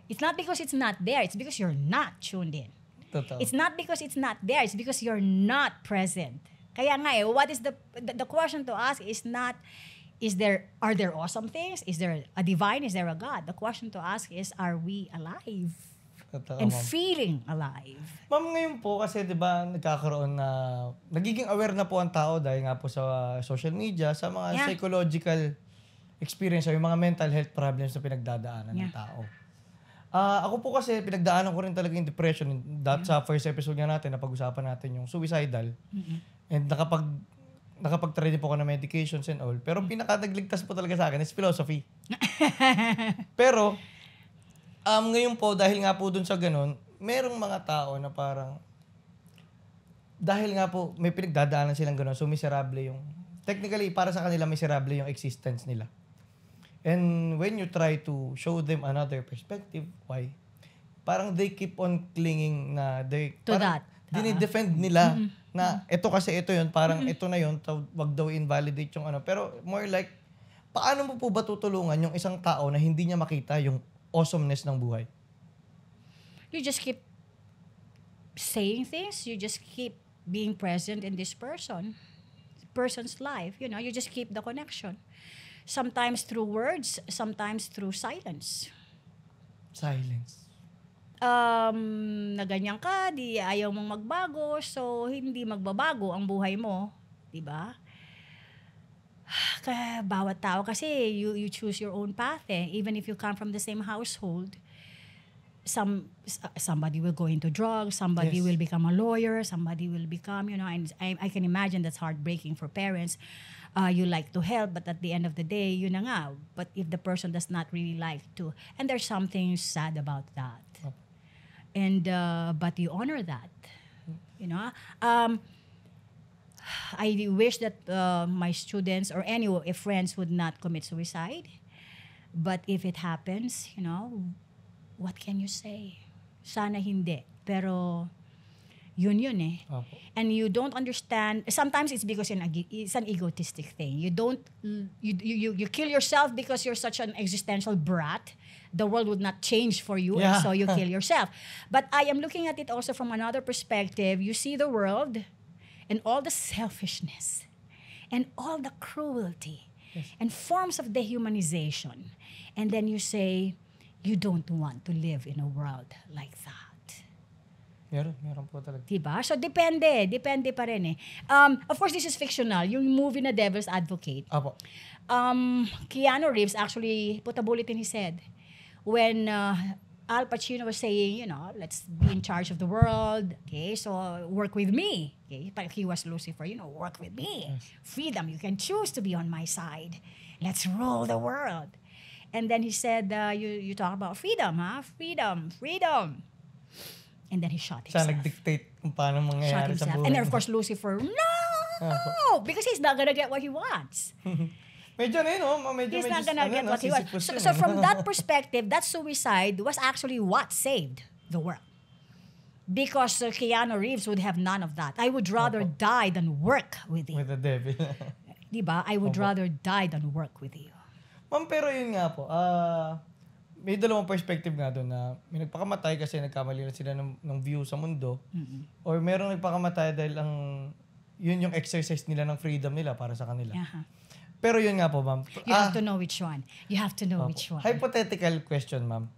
It's not because it's not there. It's because you're not tuned in.
Totoo.
It's not because it's not there. It's because you're not present. Kaya nga what is the question to ask is not, are there awesome things? Is there a divine? Is there a God? The question to ask is, are we alive?
Totoo,
And
ma'am.
feeling alive?
Ma'am, ngayon po kasi 'di ba nagkakaroon na nagiging aware na po ang tao dahil nga po sa social media, sa mga psychological experience o yung mga mental health problems na pinagdadaanan ng tao. Ako po kasi pinagdaanan ko rin talaga yung depression. Sa first episode nga natin, napag-usapan natin yung suicidal. And nakapag-try din po ako ng medications and all. Pero pinaka-nagligtas po talaga sa akin is philosophy. Pero, ngayon po, dahil nga po dun sa ganun, merong mga tao na parang, dahil nga po, may pinagdadaanan silang ganun, so miserable yung, technically, para sa kanila, miserable yung existence nila. And when you try to show them another perspective, why? Parang they keep on clinging na
to that.
Dinidefend nila na ito kasi ito yun, parang ito na yun, wag daw invalidate yung ano. Pero more like, paano mo po ba tutulungan yung isang tao na hindi niya makita yung awesomeness ng buhay?
You just keep saying things. You just keep being present in this person's life. You just keep the connection. Sometimes through words, sometimes through silence.
Silence.
Na ganyan ka, di ayaw mong magbago, so hindi magbabago ang buhay mo, di ba? Kaya bawat tao kasi you choose your own path even if you come from the same household. Somebody will go into drugs, somebody will become a lawyer, somebody will become, and I can imagine that's heartbreaking for parents. You like to help, but at the end of the day, yun na nga. But if the person does not really like to, and there's something sad about that. And but you honor that. I wish that my students or if friends would not commit suicide. But if it happens, what can you say? Sana hindi. Pero yun eh.
Opo.
And you don't understand. Sometimes it's because it's an egotistic thing. You kill yourself because you're such an existential brat. The world would not change for you, and so you kill yourself. But I am looking at it also from another perspective. You see the world and all the selfishness and all the cruelty and forms of dehumanization. And then you say, you don't want to live in a world like that.
Meron po talaga.
Diba? So, depende pa rin eh. Of course, this is fictional. Yung movie na Devil's Advocate.
Apo.
Keanu Reeves actually put a bullet in his head when Al Pacino was saying, let's be in charge of the world. Okay, so work with me. Okay, but he was Lucifer, work with me. Freedom, you can choose to be on my side. Let's rule the world. And then he said, you talk about freedom, huh? Freedom. And then he shot himself.
Siya nag-dictate kung paano mangyayari sa buhay.
And then of course Lucifer, no! Because he's not gonna get what he wants.
Medyo na yun, medyo
He's not gonna get what he wants.
sisipos yun,
So from that perspective, that suicide was actually what saved the world. Because Keanu Reeves would have none of that. I would rather die than work with you.
With the devil.
Diba? I would rather die than work with you.
Ma'am, pero yun nga po, may dalawang perspective nga doon na may nagpakamatay kasi nagkamali na sila ng view sa mundo. Or merong nagpakamatay dahil yun yung exercise nila ng freedom nila para sa kanila.
Uh-huh.
Pero yun nga po, ma'am.
You have to know which one. You have to know which one.
Hypothetical question, ma'am.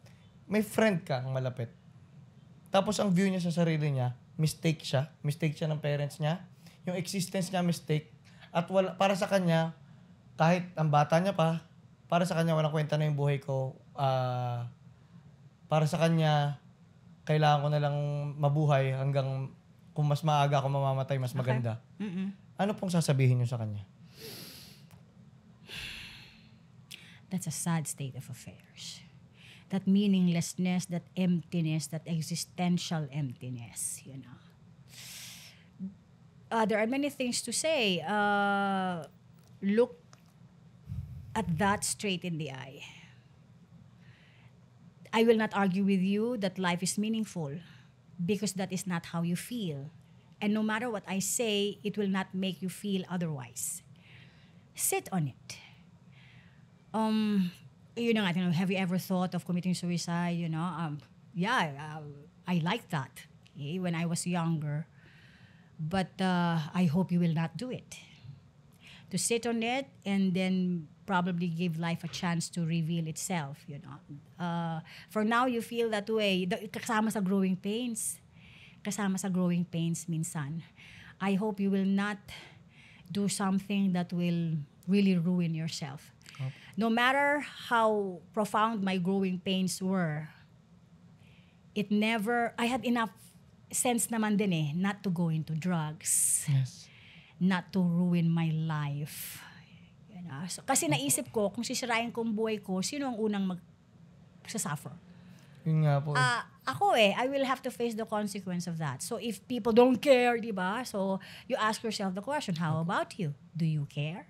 May friend ka ang malapit. Tapos ang view niya sa sarili niya, mistake siya ng parents niya. Yung existence niya, mistake. At para sa kanya, kahit ang bata niya pa, para sa kanya walang kwenta na yung buhay ko. Para sa kanya, kailangan ko na lang mabuhay hanggang kung mas maaga ako mamamatay, mas maganda. Ano pong sasabihin niyo sa kanya?
That's a sad state of affairs. That meaninglessness, that emptiness, that existential emptiness, you know. There are many things to say. Look at that straight in the eye. I will not argue with you that life is meaningful because that is not how you feel. And no matter what I say, it will not make you feel otherwise. Sit on it. Have you ever thought of committing suicide? I like that when I was younger. But I hope you will not do it. To sit on it and then probably give life a chance to reveal itself, For now, you feel that way. Kasama sa growing pains. Minsan. I hope you will not do something that will really ruin yourself. Okay. No matter how profound my growing pains were, I had enough sense naman din not to go into drugs.
Yes.
Not to ruin my life. So, kasi naisip ko, kung sisirain ko ang buhay ko, sino ang unang magsasuffer?
Yun nga po.
I will have to face the consequence of that. So if people don't care, di ba? So you ask yourself the question, how about you? Do you care?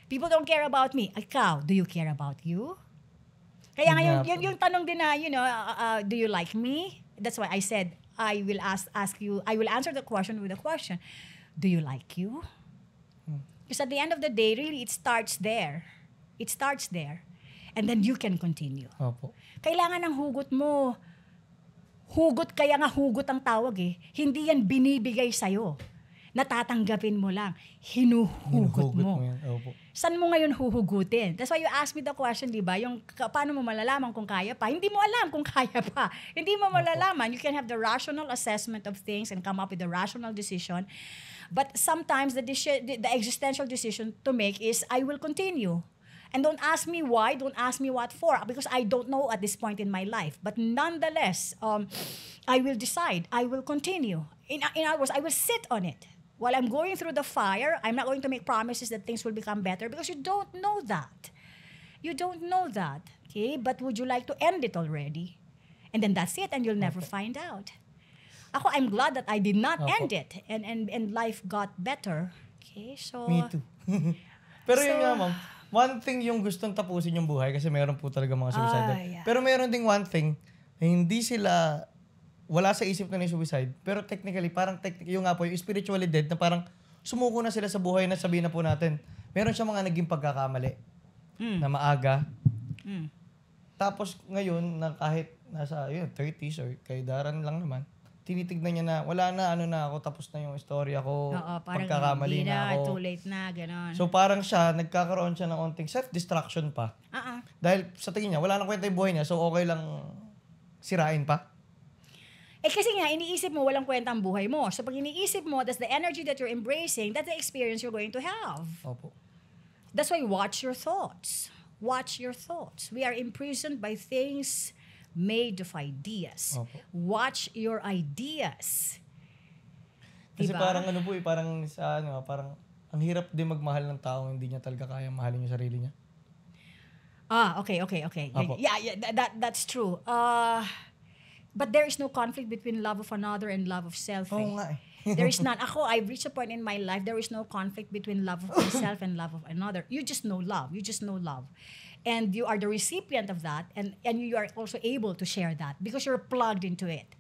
People don't care about me. Ikaw, do you care about you? Kaya nga yung tanong din na, do you like me? That's why I said, I will answer the question with a question. Do you like you? Because at the end of the day, really, it starts there. And then you can continue.
Opo.
Kailangan ng hugot mo. Hugot, kaya nga hugot ang tawag Hindi yan binibigay sa'yo. Natatanggapin mo lang. Hinuhugot mo.
Opo.
Saan mo ngayon huhugutin? That's why you ask me the question, di ba? Yung paano mo malalaman kung kaya pa? Hindi mo alam kung kaya pa. Hindi mo malalaman. You can have the rational assessment of things and come up with a rational decision. But sometimes the existential decision to make is, I will continue. And don't ask me why, don't ask me what for, because I don't know at this point in my life. But nonetheless, I will decide. I will continue. In other words, I will sit on it. While I'm going through the fire, I'm not going to make promises that things will become better because you don't know that. You don't know that. Okay? But would you like to end it already? And then that's it, and you'll never find out. I'm glad that I did not end it, and life got better. Okay? So
Me too. Pero yun nga, ma'am, one thing yung gustong tapusin yung buhay kasi meron po talaga mga suicidal.
Yeah.
Pero meron ding one thing na hindi sila wala sa isip na yung suicide, pero technically, yung nga po, yung spiritually dead, na parang sumuko na sila sa buhay na sabihin na po natin, meron siya mga naging pagkakamali na maaga. Tapos ngayon, na kahit nasa 30s or kay Daran lang naman, tinitignan niya na, wala na, ako, tapos na yung istorya ko, pagkakamali na ako.
Too late na, gano'n.
So parang nagkakaroon siya ng onting self-destruction pa. Dahil sa tingin niya, wala nang kwenta yung buhay niya, so okay lang sirain pa.
Kasi nga, iniisip mo walang kwenta ang buhay mo. So pag iniisip mo, that's the energy that you're embracing, that's the experience you're going to have.
Opo.
That's why watch your thoughts. Watch your thoughts. We are imprisoned by things made of ideas.
Opo.
Watch your ideas.
Kasi
diba?
parang parang ang hirap din magmahal ng taong hindi niya talaga kayang mahalin yung sarili niya.
Okay.
Opo.
Yeah, that's true. But there is no conflict between love of another and love of self.
Oo nga
There is none. Ako, I've reached a point in my life, there is no conflict between love of myself and love of another. You just know love. You just know love. And you are the recipient of that, and you are also able to share that because you're plugged into it.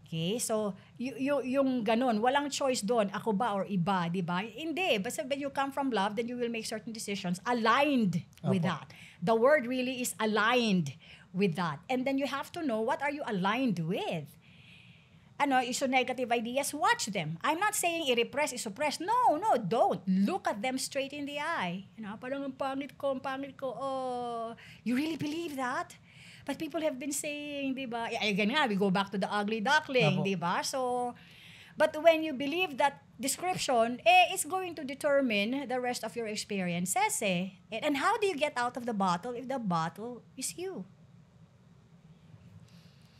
Okay? So, yung ganun, walang choice doon, ako ba or iba, di ba? Hindi. Basta when you come from love, then you will make certain decisions aligned with that. The word really is aligned with that. And then you have to know, what are you aligned with? So negative ideas, watch them. I'm not saying i-repress, i-suppress. No, don't. Look at them straight in the eye. Parang ang pangit ko. Oh, you really believe that? But people have been saying, di ba? Again nga, we go back to the ugly duckling, di ba? So, but when you believe that description, it's going to determine the rest of your experiences, eh. And how do you get out of the bottle if the bottle is you?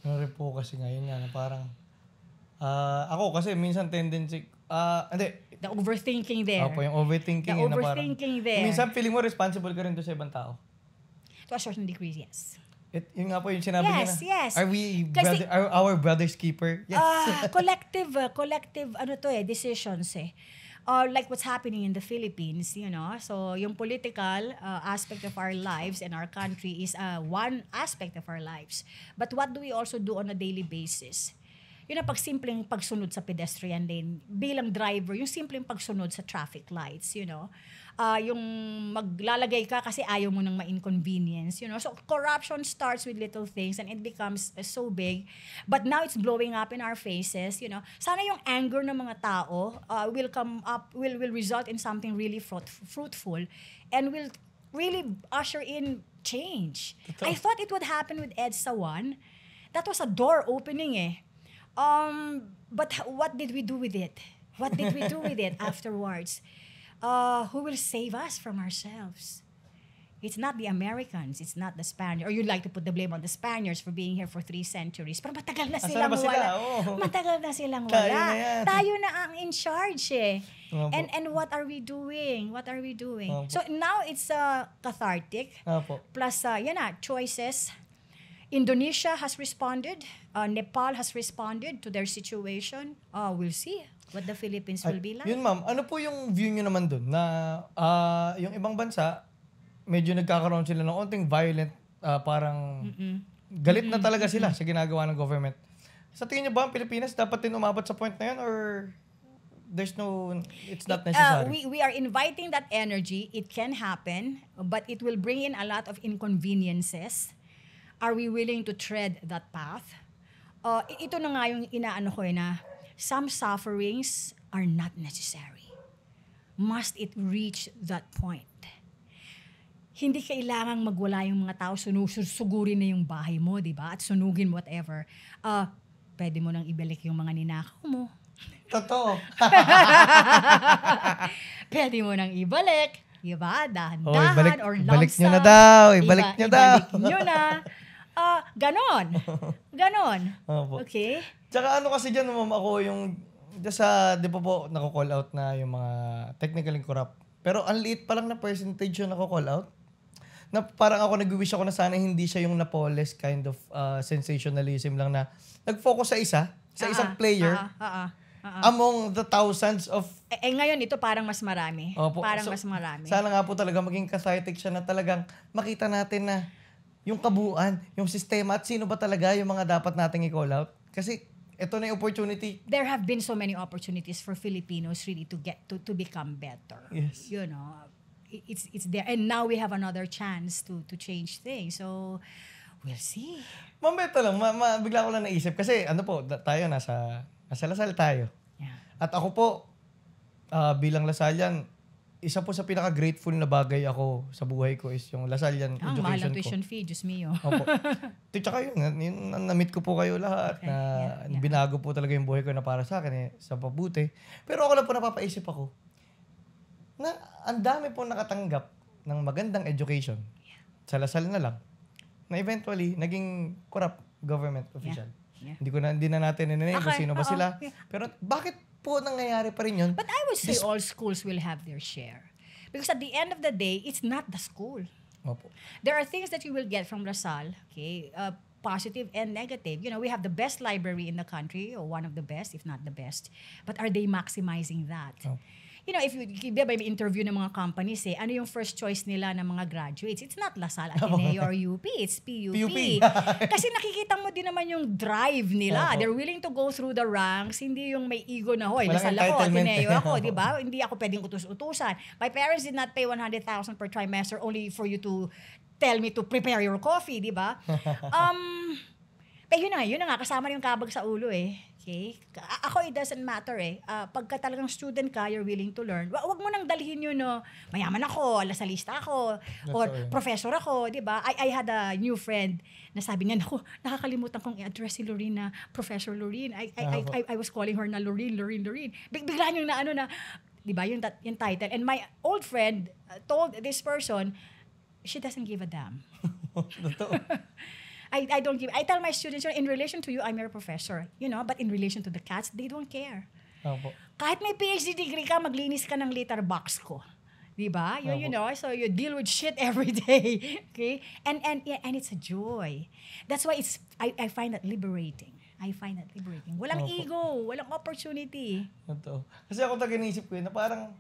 Ano rin po kasi ngayon na parang, ako kasi minsan tendency, hindi.
The overthinking there.
Opo, yung overthinking.
The overthinking there.
Minsan feeling mo responsible ka rin doon sa ibang tao.
To a certain degree, yes.
Yun nga po yung sinabi niya na.
Yes.
Are our brother's keeper? Yes.
Collective decisions eh. Like what's happening in the Philippines, So, yung political aspect of our lives and our country is one aspect of our lives. But what do we also do on a daily basis? Yun ang simpleng pagsunod sa pedestrian lane. Bilang driver, yung simpleng pagsunod sa traffic lights, yung maglalagay ka kasi ayaw mo nang ma-inconvenience, So corruption starts with little things and it becomes so big. But now it's blowing up in our faces, Sana yung anger ng mga tao will come up, will result in something really fruitful and will really usher in change. I thought it would happen with EDSA 1. That was a door opening eh. But what did we do with it? What did we do with it afterwards? Who will save us from ourselves? It's not the Americans, it's not the Spaniards. Or you'd like to put the blame on the Spaniards for being here for 3 centuries. Pero matagal na silang wala. Matagal na silang wala. Tayo na ang in charge eh. And what are we doing? So now it's cathartic. Plus, choices. Indonesia has responded. Nepal has responded to their situation. We'll see what the Philippines will be like.
Yun ma'am, ano po yung view nyo naman dun na yung ibang bansa, medyo nagkakaroon sila ng onting violent, parang galit na talaga sila sa ginagawa ng government. Sa tingin nyo ba ang Pilipinas dapat din umabot sa point na yun or it's not necessary?
We are inviting that energy. It can happen, but it will bring in a lot of inconveniences. Are we willing to tread that path? Ito na nga yung inaano ko na some sufferings are not necessary. Must it reach that point? Hindi kailangang magwala yung mga tao, sugurin na yung bahay mo, di ba? At sunugin whatever. Pwede mo nang ibalik yung mga ninakaw mo.
Totoo.
Pwede mo nang ibalik. Diba? Dahan-dahan or lump
Ibalik
sum.
nyo na daw. Ibalik nyo
na. Ganon. Okay?
Tsaka ano kasi dyan, ma'am, ako yung, di pa po nako-call out na yung mga technically corrupt. Pero ang liit pa lang na percentage yung nako-call out. Na parang ako nag-wish ako na sana hindi siya yung Napoles kind of sensationalism lang na nag-focus sa isang player. Among the thousands of...
ngayon ito parang mas marami.
Opo.
Mas marami.
Sana nga po talaga maging cathartic siya na talagang makita natin na yung kabuuan, yung sistema at sino ba talaga yung mga dapat nating i-call out. Kasi ito na yung opportunity.
There have been so many opportunities for Filipinos really to get to become better.
Yes.
It's there. And now we have another chance to change things. So, we'll see.
Ma'am, ito lang. Bigla ko lang naisip. Kasi tayo nasa Lasal tayo.
Yeah.
At ako po, bilang Lasallian, isa po sa pinaka-grateful na bagay ako sa buhay ko is yung Lasallian education ko.
Ang mahal ang tuition fee, Diyos mio.
Opo. Tsaka yun, na-meet ko po kayo lahat binago po talaga yung buhay ko na para sa akin sa pabuti. Pero ako lang po napapaisip ako na ang dami po nakatanggap ng magandang education sa Lasal na lang na eventually naging corrupt government official.
Yeah.
Hindi na natin ninanay kung sino ba sila. Yeah. Pero bakit po nangyayari pa rin yun?
But I would say all schools will have their share. Because at the end of the day, it's not the school.
Opo.
There are things that you will get from Lasal, okay? positive and negative. You know, we have the best library in the country, or one of the best, if not the best. But are they maximizing that?
Oh.
You know, if you diba, may interview ng mga companies, ano yung first choice nila ng mga graduates? It's not LaSalle, Ateneo, or UP. It's PUP. Kasi nakikita mo din naman yung drive nila. They're willing to go through the ranks. Hindi yung may ego na, hoy, LaSalle ako, Ateneo ako, di ba? Hindi ako pwedeng utus-utusan. My parents did not pay 100,000 per trimester only for you to tell me to prepare your coffee, di ba? Pero yun na nga, kasama yung kabag sa ulo Okay? Ako, it doesn't matter pagka talagang student ka, you're willing to learn, wag mo nang dalhin yun, mayaman ako, lasalista ako, or professor ako, di ba? I had a new friend na sabi niya, naku, nakakalimutan kong i-address si Lorene na Professor Lorene. I was calling her na Lorene. Bigla niyong na, di ba, yung title. And my old friend told this person, she doesn't give a damn. I don't give. I tell my students, in relation to you, I'm your professor. You know, but in relation to the cats, they don't care.
Opo.
Kahit may PhD degree ka, maglinis ka ng litter box ko. Diba? You know, so you deal with shit every day. Okay? And it's a joy. That's why I find that liberating. Walang ego, walang opportunity.
Totoo. Kasi ako iniisip ko na parang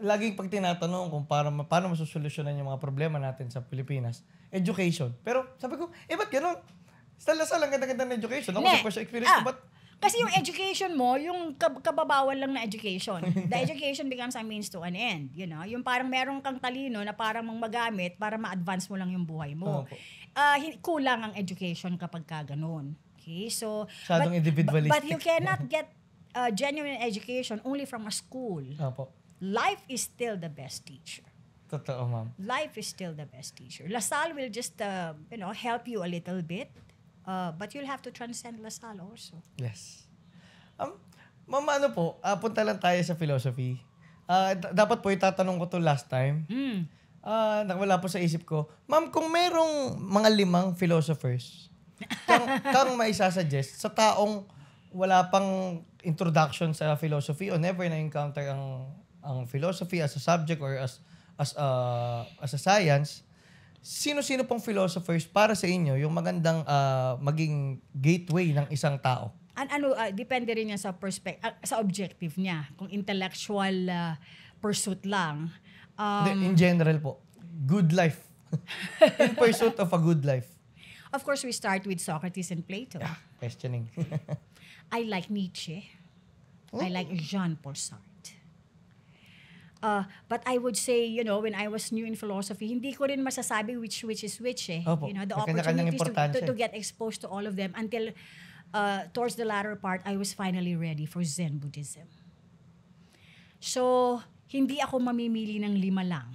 laging pag tinatanong kung paano masusolusyonan yung mga problema natin sa Pilipinas, education. Pero sabi ko, ba't ganun? Sa Lasal, ang ganda-ganda ng education. Ako sa personal experience ko,
kasi yung education mo, yung kababawan lang na education. The education becomes a means to an end. You know? Yung parang meron kang talino na parang mong magamit para ma-advance mo lang yung buhay mo. Kulang ang education kapag ka ganun. Okay? So, but you cannot get genuine education only from a school.
Opo.
Life is still the best teacher.
Totoo, ma'am.
Life is still the best teacher. LaSalle will just, help you a little bit, but you'll have to transcend LaSalle also.
Yes. Ma'am, punta lang tayo sa philosophy. Dapat po itatanong ko to last time. Wala po sa isip ko. Ma'am, kung merong mga 5 philosophers, kang maisasuggest sa taong wala pang introduction sa philosophy o never na-encounter ang philosophy as a subject or as a science, sino-sino pong philosophers para sa inyo yung magandang maging gateway ng isang tao?
Depende rin yan sa sa objective niya. Kung intellectual pursuit lang.
In general po, good life. In pursuit of a good life.
Of course, we start with Socrates and Plato.
Questioning.
I like Nietzsche. I like Jean-Paul Sartre. But I would say, when I was new in philosophy, hindi ko rin masasabi which is which
Opo.
The opportunities to get exposed to all of them until towards the latter part, I was finally ready for Zen Buddhism. So, hindi ako mamimili ng 5 lang.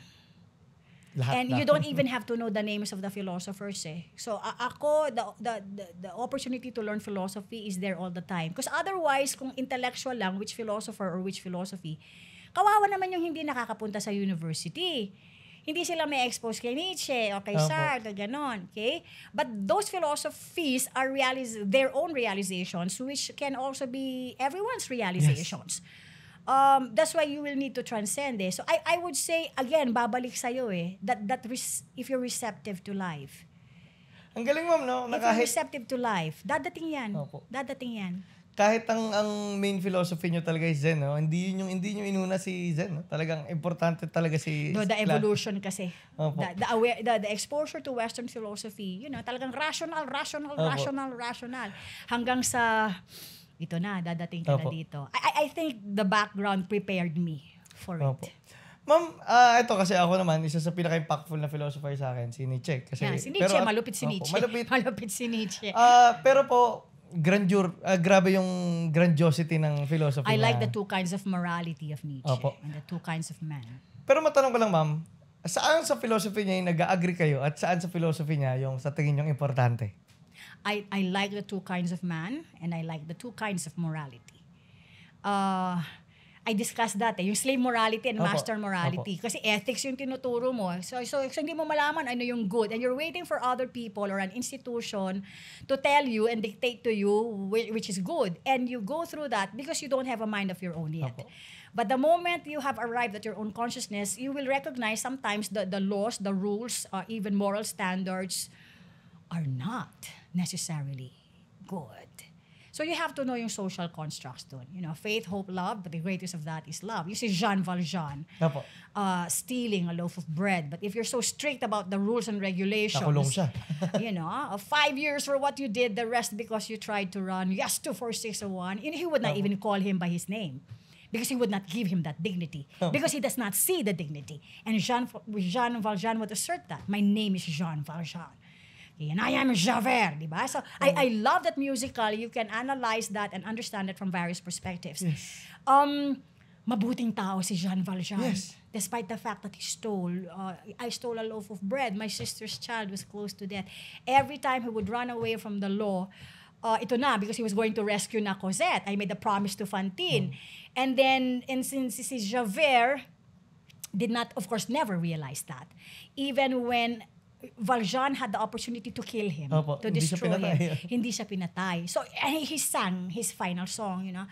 And you don't even have to know the names of the philosophers So ako, the opportunity to learn philosophy is there all the time. Because otherwise, kung intellectual lang, which philosopher or which philosophy, kawawa naman yung hindi nakakapunta sa university. Hindi sila may expose kay Nietzsche o kay Sartre, ganon. Okay? But those philosophies are their own realizations, which can also be everyone's realizations. Yes. That's why you will need to transcend So I would say, again, babalik sa'yo if you're receptive to life.
Ang galing, ma'am, no?
If you're receptive to life, dadating yan. Dadating yan.
Kahit ang main philosophy nyo talaga is Zen, no? Hindi nyo inuna si Zen, no? Talagang importante talaga si...
The evolution kasi. The exposure to Western philosophy, talagang rational. Hanggang sa... Ito na, dadating ka na dito. I think the background prepared me for it.
Ma'am, ito kasi ako naman, isa sa pinaka-impactful na philosopher sa akin, si Nietzsche.
Si Nietzsche, malupit si Nietzsche. Malupit si Nietzsche.
Pero po, grabe yung grandiosity ng philosophy
I like the 2 kinds of morality of Nietzsche and the 2 kinds of man.
Pero matanong ko lang, ma'am, saan sa philosophy niya yung nag-agree kayo at saan sa philosophy niya yung sa tingin yung importante?
I like the 2 kinds of man and I like the 2 kinds of morality. I discussed that yung slave morality and master morality. Kasi ethics yung tinuturo mo. So hindi mo malaman ano yung good and you're waiting for other people or an institution to tell you and dictate to you which is good. And you go through that because you don't have a mind of your own yet. But the moment you have arrived at your own consciousness, you will recognize sometimes the laws, the rules, even moral standards are not necessarily good. So you have to know yung social constructs doon. You know, faith, hope, love, but the greatest of that is love. You see Jean Valjean
Opo.
stealing a loaf of bread. But if you're so strict about the rules and regulations,
Nakulong siya.
you know, 5 years for what you did, the rest because you tried to run, yes, 2 4 6 1, he would not even call him by his name. Because he would not give him that dignity. Because he does not see the dignity. And Jean Valjean would assert that. My name is Jean Valjean. Okay, and I am Javert, di ba? So, I love that musical. You can analyze that and understand it from various perspectives.
Yes.
Mabuting tao si Jean Valjean.
Yes.
Despite the fact that he stole, I stole a loaf of bread. My sister's child was close to death. Every time he would run away from the law, ito na, because he was going to rescue na Cosette. I made a promise to Fantine. And since si Javert did not, of course, never realize that. Even when Valjean had the opportunity to kill him,
Opo,
to
hindi siya
destroy
pinatay.
him. Hindi siya pinatay. So, and he sang his final song, you know.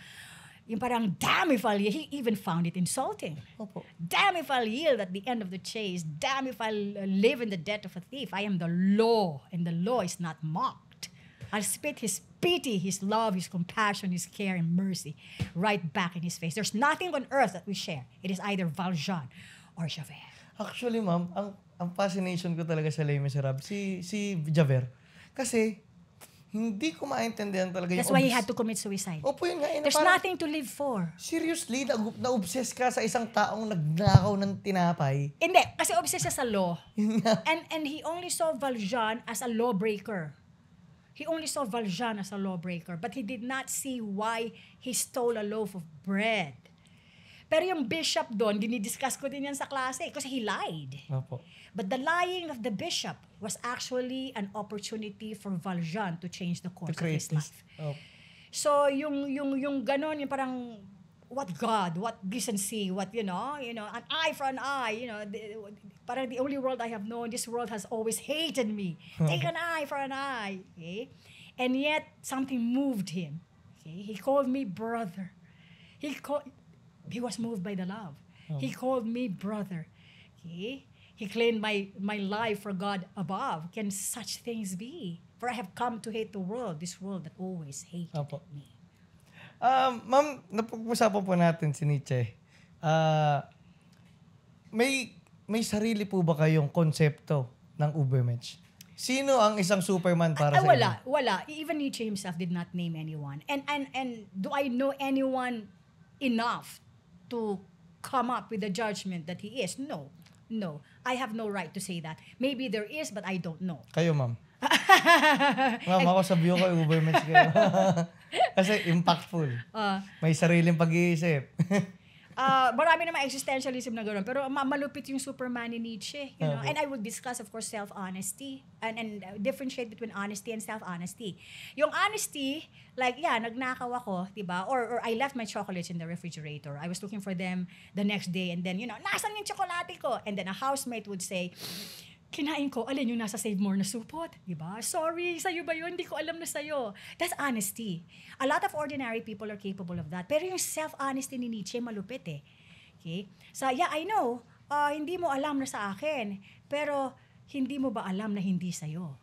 Yung parang, damn if I'll yield. He even found it insulting.
Opo.
Damn if I'll yield at the end of the chase. Damn if I'll live in the debt of a thief. I am the law, and the law is not mocked. I'll spit his pity, his love, his compassion, his care, and mercy right back in his face. There's nothing on earth that we share. It is either Valjean or Javert.
Actually, ma'am, ang fascination ko talaga sa Les Miserables, si Javert. Kasi, hindi ko maintindihan talaga yung...
That's why he had to commit suicide.
Opo, yun nga.
There's nothing to live for.
Seriously, na-obsess ka sa isang taong nagnakaw ng tinapay.
Hindi, kasi obsessed siya sa law.
Yun nga.
And he only saw Valjean as a lawbreaker. He only saw Valjean as a lawbreaker, but he did not see why he stole a loaf of bread. Pero yung bishop doon, dinidiscuss ko din yan sa klase kasi he lied.
Opo.
But the lying of the bishop was actually an opportunity for Valjean to change the course of his life.
Opo.
So yung ganon, yung parang what God, what decency, what you know, an eye for an eye, parang the only world I have known, this world has always hated me. Take an eye for an eye, okay? And yet something moved him. Okay? He called me brother. He was moved by the love. He called me brother. Okay? He claimed my life for God above. Can such things be? For I have come to hate the world, this world that always hated
Opo.
me.
Ma'am, napag-usapan po natin si Nietzsche. May sarili po ba kayong konsepto ng Ubermensch? Sino ang isang Superman para sa inyo?
Wala. Even Nietzsche himself did not name anyone. And do I know anyone enough to come up with the judgment that he is? No. I have no right to say that. Maybe there is, but I don't know.
Kayo, ma'am. Ma'am, ako sa view ko, Ubermensch kayo. Kasi impactful. May sariling pag-iisip.
Marami naman existentialism na gano'n. Pero malupit yung Superman ni Nietzsche. You know? And I would discuss, of course, self-honesty and differentiate between honesty and self-honesty. Yung honesty, like, nagnakaw ako, diba? Or I left my chocolates in the refrigerator. I was looking for them the next day and then, nasan yung tsokolate ko? And then a housemate would say, kinain ko, alin yung nasa Save More na supot? Diba? Sorry, sa'yo ba yun? Hindi ko alam na sa'yo. That's honesty. A lot of ordinary people are capable of that. Pero yung self-honesty ni Nietzsche, malupit eh. Okay? So, I know, hindi mo alam na sa akin, pero hindi mo ba alam na hindi sa'yo?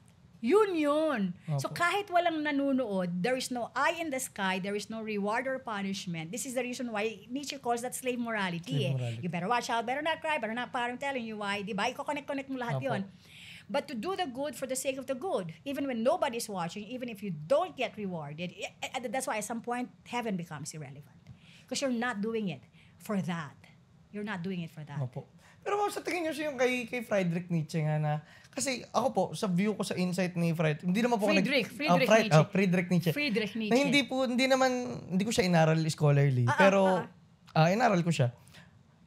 Yun. So kahit walang nanunood, there is no eye in the sky, there is no reward or punishment. This is the reason why Nietzsche calls that slave morality. You better watch out, better not cry, better not parang telling you why. Diba? Iko-connect mo lahat yun. But to do the good for the sake of the good, even when nobody's watching, even if you don't get rewarded, that's why at some point, heaven becomes irrelevant. Because you're not doing it for that. You're not doing it for that.
Opo. Pero sa tingin nyo siya yung kay Friedrich Nietzsche nga na, kasi ako po, sa view ko sa insight ni Friedrich, hindi naman po
Friedrich Nietzsche.
Na hindi ko siya inaral scholarly, pero inaral ko siya.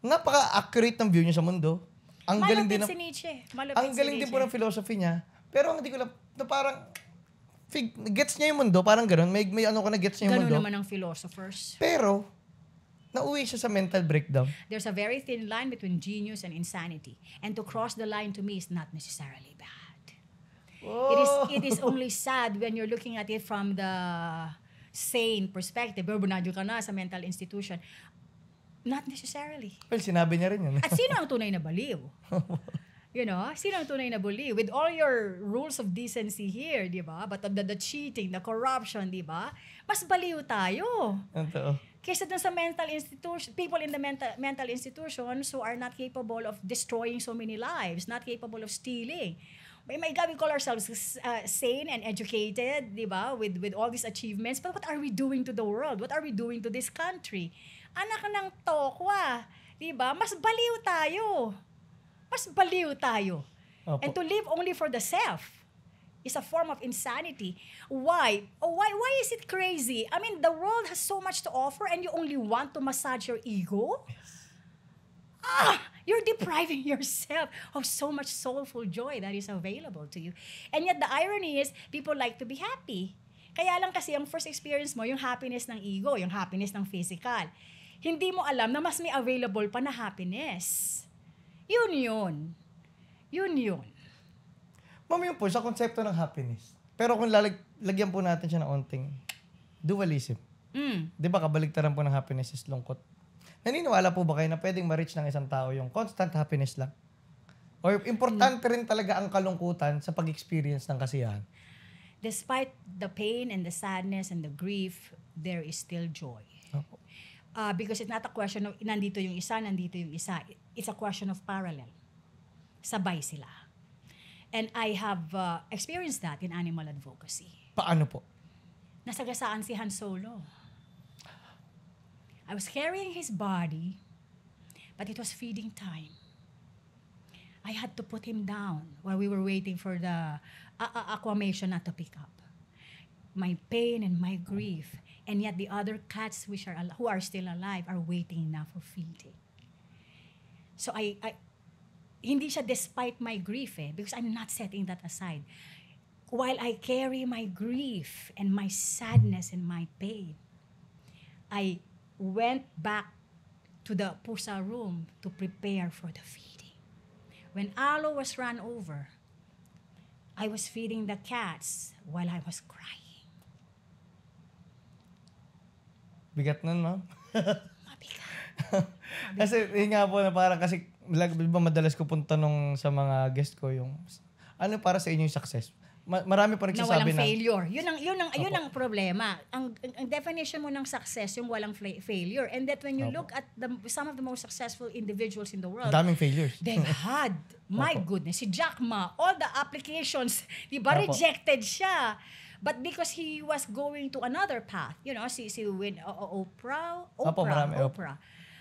Napaka-accurate ng view niya sa mundo. Ang galing din
si Nietzsche.
Ang galing din po ng philosophy niya. Pero hindi ko lang, na parang, gets niya yung mundo, parang gano'n. May ano ko na gets niya yung mundo.
Gano'n naman ang philosophers.
Pero, nauwi siya sa mental breakdown.
There's a very thin line between genius and insanity. And to cross the line to me is not necessarily bad.
Oh.
It is only sad when you're looking at it from the sane perspective. Bernardo ka na sa mental institution. Not necessarily.
Well, sinabi niya rin yun.
At sino ang tunay na baliw? Sino ang tunay na bully? With all your rules of decency here, di ba? But the cheating, the corruption, di ba? Mas baliw tayo.
Totoo.
Kaysa dun sa mental institution, people in the mental institutions who are not capable of destroying so many lives, not capable of stealing. My God, we call ourselves sane and educated, di ba? With all these achievements. But what are we doing to the world? What are we doing to this country? Anak ng tokwa, di ba? Mas baliw tayo.
Opo.
And to live only for the self is a form of insanity. Why? Why is it crazy? I mean, the world has so much to offer and you only want to massage your ego? You're depriving yourself of so much soulful joy that is available to you. And yet the irony is, people like to be happy. Kaya lang kasi yung first experience mo, yung happiness ng ego, yung happiness ng physical. Hindi mo alam na mas may available pa na happiness. Yun.
Ma'am, yun po, sa konsepto ng happiness. Pero kung lagyan po natin siya ng onting dualism. Di ba, kabaligtaran po ng happiness is lungkot. Naniniwala po ba kayo na pwedeng ma-reach ng isang tao yung constant happiness lang? Or importante rin talaga ang kalungkutan sa pag-experience ng kasiyahan?
Despite the pain and the sadness and the grief, there is still joy.
Opo.
Because it's not a question of nandito yung isa. It's a question of parallel. Sabay sila. And I have experienced that in animal advocacy.
Paano po?
Nasagasaan si Han Solo. I was carrying his body, but it was feeding time. I had to put him down while we were waiting for the aquamation to pick up. My pain and my grief, and yet the other cats who are still alive are waiting now for feeding. So I hindi siya despite my grief because I'm not setting that aside. While I carry my grief and my sadness and my pain, I went back to the pusa room to prepare for the feeding. When Alo was run over, I was feeding the cats while I was crying.
Bigat nun, ma'am.
Mabigat.
Kasi, yun nga po na parang kasi, madalas ko pong tanong sa mga guest ko yung, ano para sa inyo yung success? Marami pa
Na
nagsasabi
walang
na
failure. Yun ang problema. Ang definition mo ng success, yung walang failure. And that when you look at some of the most successful individuals in the world,
daming failures.
they've had, my goodness, si Jack Ma, all the applications, di ba, rejected siya. But because he was going to another path, si Oprah.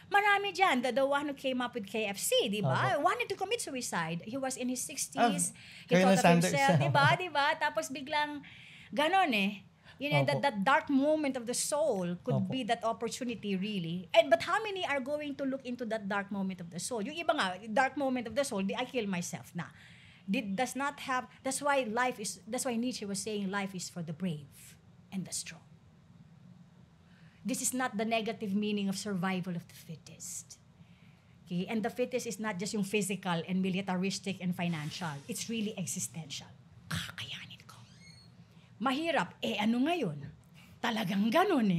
Marami dyan. The one who came up with KFC, di ba? Wanted to commit suicide. He was in his 60s. He thought of himself, di ba? Tapos biglang, ganon that dark moment of the soul could be that opportunity really. But how many are going to look into that dark moment of the soul? Yung iba nga, dark moment of the soul, I kill myself na. That's why Nietzsche was saying life is for the brave and the strong. This is not the negative meaning of survival of the fittest. Okay? And the fittest is not just yung physical and militaristic and financial. It's really existential. Kakayanin ko. Mahirap. Ano ngayon? Talagang ganun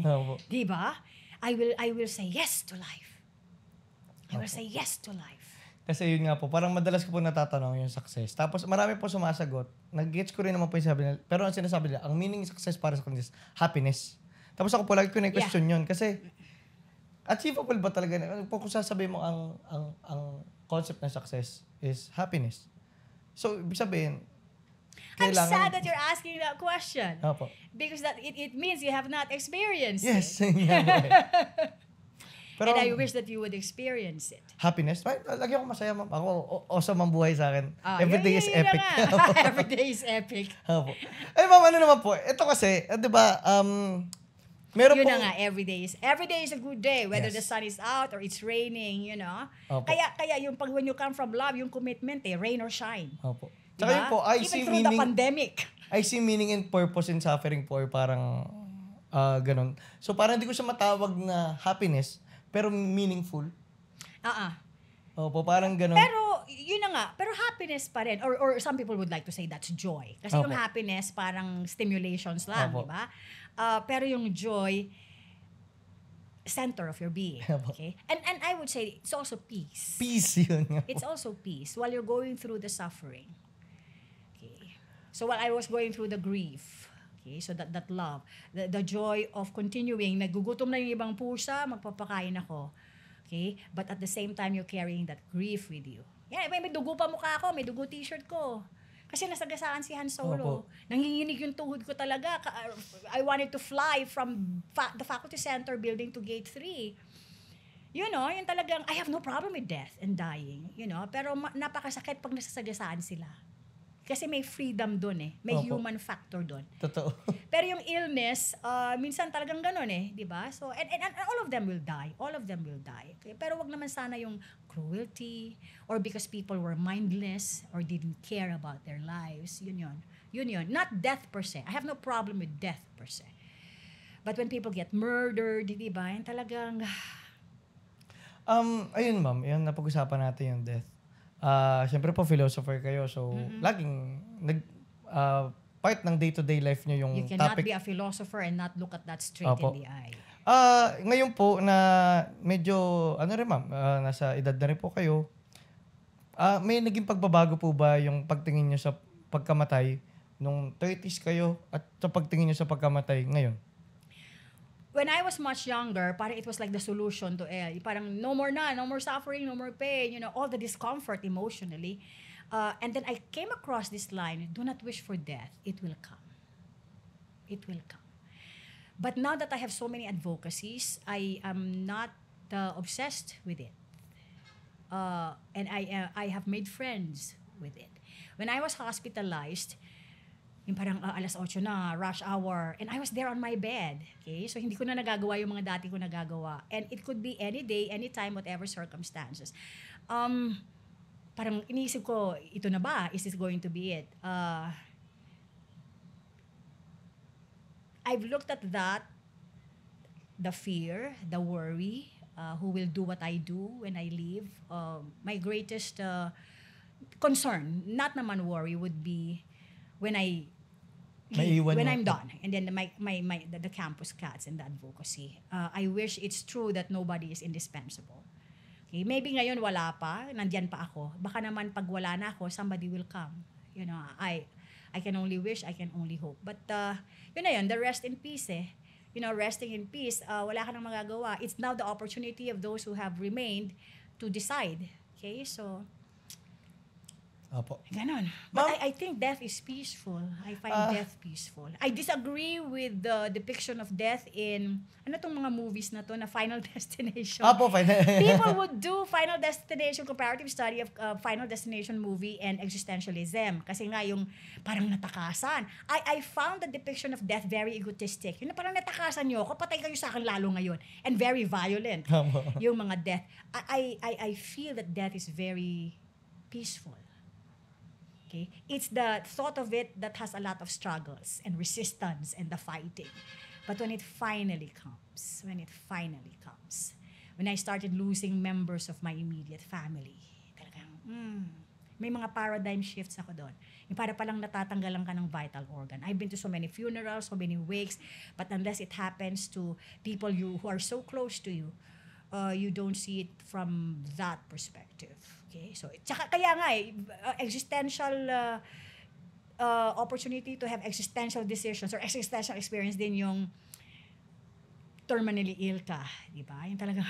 Diba? I will say yes to life. I will say yes to life.
Kasi yun nga po, parang madalas ko po natatanong yung success. Tapos marami po sumasagot. Nag-gets ko rin naman po yung sabi nila. Pero ang sinasabi nila, ang meaning success para sa kanila is happiness. Tapos ako po lagi ko na-question yun. Kasi achievable ba talaga? Kung sasabihin mo ang concept ng success is happiness. So, ibig sabihin,
I'm sad that you're asking that question.
Opo.
Because that it means you have not experienced it.
Yes. Pero,
and I wish that you would experience it.
Happiness? Lagi ako masaya. Ako, awesome ang buhay sa akin. Every day is epic.
Every day is epic.
Opo. Ma'am, ano naman po? Ito kasi, di ba, meron
yun
pong...
na nga, every day is a good day. Whether the sun is out or it's raining,
Opo.
Kaya yung when you come from love, yung commitment rain or shine.
Opo.
Diba?
Tsaka yun po,
Even through the pandemic.
I see meaning and purpose in suffering po, or parang ganun. So parang hindi ko siya matawag na happiness, pero meaningful. Opo, parang ganun.
Pero, yun na nga, pero happiness pa rin. Or some people would like to say that's joy. Kasi yung happiness, parang stimulations lang, di ba? Pero yung joy, center of your being. Okay? And I would say it's also peace.
Peace yun nga.
It's also peace while you're going through the suffering. Okay. So while I was going through the grief, okay, so that love, the joy of continuing, nagugutom na yung ibang pusa, magpapakain ako. Okay? But at the same time, you're carrying that grief with you. Yan, may dugo pa mukha ko, may dugo t-shirt ko. Kasi nasagasaan si Han Solo. Nanginginig yung tuhod ko talaga. I wanted to fly from the faculty center building to gate 3. You know, yung talagang, I have no problem with death and dying. You know, pero napakasakit pag nasasagasaan sila. Kasi may freedom doon eh. May human factor doon.
Totoo.
Pero yung illness, minsan talagang ganun eh. Di ba? So, and all of them will die. All of them will die. Okay? Pero wag naman sana yung cruelty or because people were mindless or didn't care about their lives. Yun yun. Yun yun. Not death per se. I have no problem with death per se. But when people get murdered, di ba? Yung talagang...
Ayun ma'am, yun napag-usapan natin yung death. Siyempre po, philosopher kayo. So, laging part ng day-to-day life nyo yung topic.
You cannot be a philosopher and not look at that straight in the eye.
Ngayon po na medyo, ma'am, nasa edad na rin po kayo, may naging pagbabago po ba yung pagtingin nyo sa pagkamatay nung 30s kayo at sa pagtingin nyo sa pagkamatay ngayon?
When I was much younger, parang it was like the solution to parang no more suffering, no more pain, you know, all the discomfort emotionally. And then I came across this line, do not wish for death, it will come. It will come. But now that I have so many advocacies, I am not obsessed with it. And I have made friends with it. When I was hospitalized, yung parang alas 8 na, rush hour, and I was there on my bed. Okay? So hindi ko na nagagawa yung mga dati ko nagagawa. And it could be any day, any time, whatever circumstances. Parang iniisip ko, ito na ba? Is this going to be it? I've looked at that, the fear, the worry, who will do what I do when I leave. My greatest concern, not naman worry, would be when I leave, when I'm done, and then the campus cats and the advocacy. I wish it's true that nobody is indispensable. Okay, maybe ngayon wala pa, nandiyan pa ako. Baka naman pag wala na ako, somebody will come. You know, I can only wish, I can only hope. But yun na yun, the rest in peace eh. You know, resting in peace, wala ka nang magagawa. It's now the opportunity of those who have remained to decide. Okay, so
Opo.
Ganon. But I think death is peaceful. I find death peaceful. I disagree with the depiction of death in, ano tong mga movies na to, na Final Destination.
Opo,
People would do Final Destination, comparative study of Final Destination movie and existentialism. Kasi nga yung parang natakasan. I found the depiction of death very egotistic. Yung parang natakasan nyo ako, patay kayo sa akin lalo ngayon. And very violent. Yung mga death. I feel that death is very peaceful. Okay? It's the thought of it that has a lot of struggles and resistance and the fighting. But when it finally comes, when I started losing members of my immediate family, talagang, may mga paradigm shifts ako doon. Yung para palang natatanggalan ka ng vital organ. I've been to so many funerals, so many wakes, but unless it happens to people who are so close to you, you don't see it from that perspective. Okay? So, tsaka kaya nga existential opportunity to have existential decisions or existential experience din yung terminally ill ka, di ba? Yung talaga,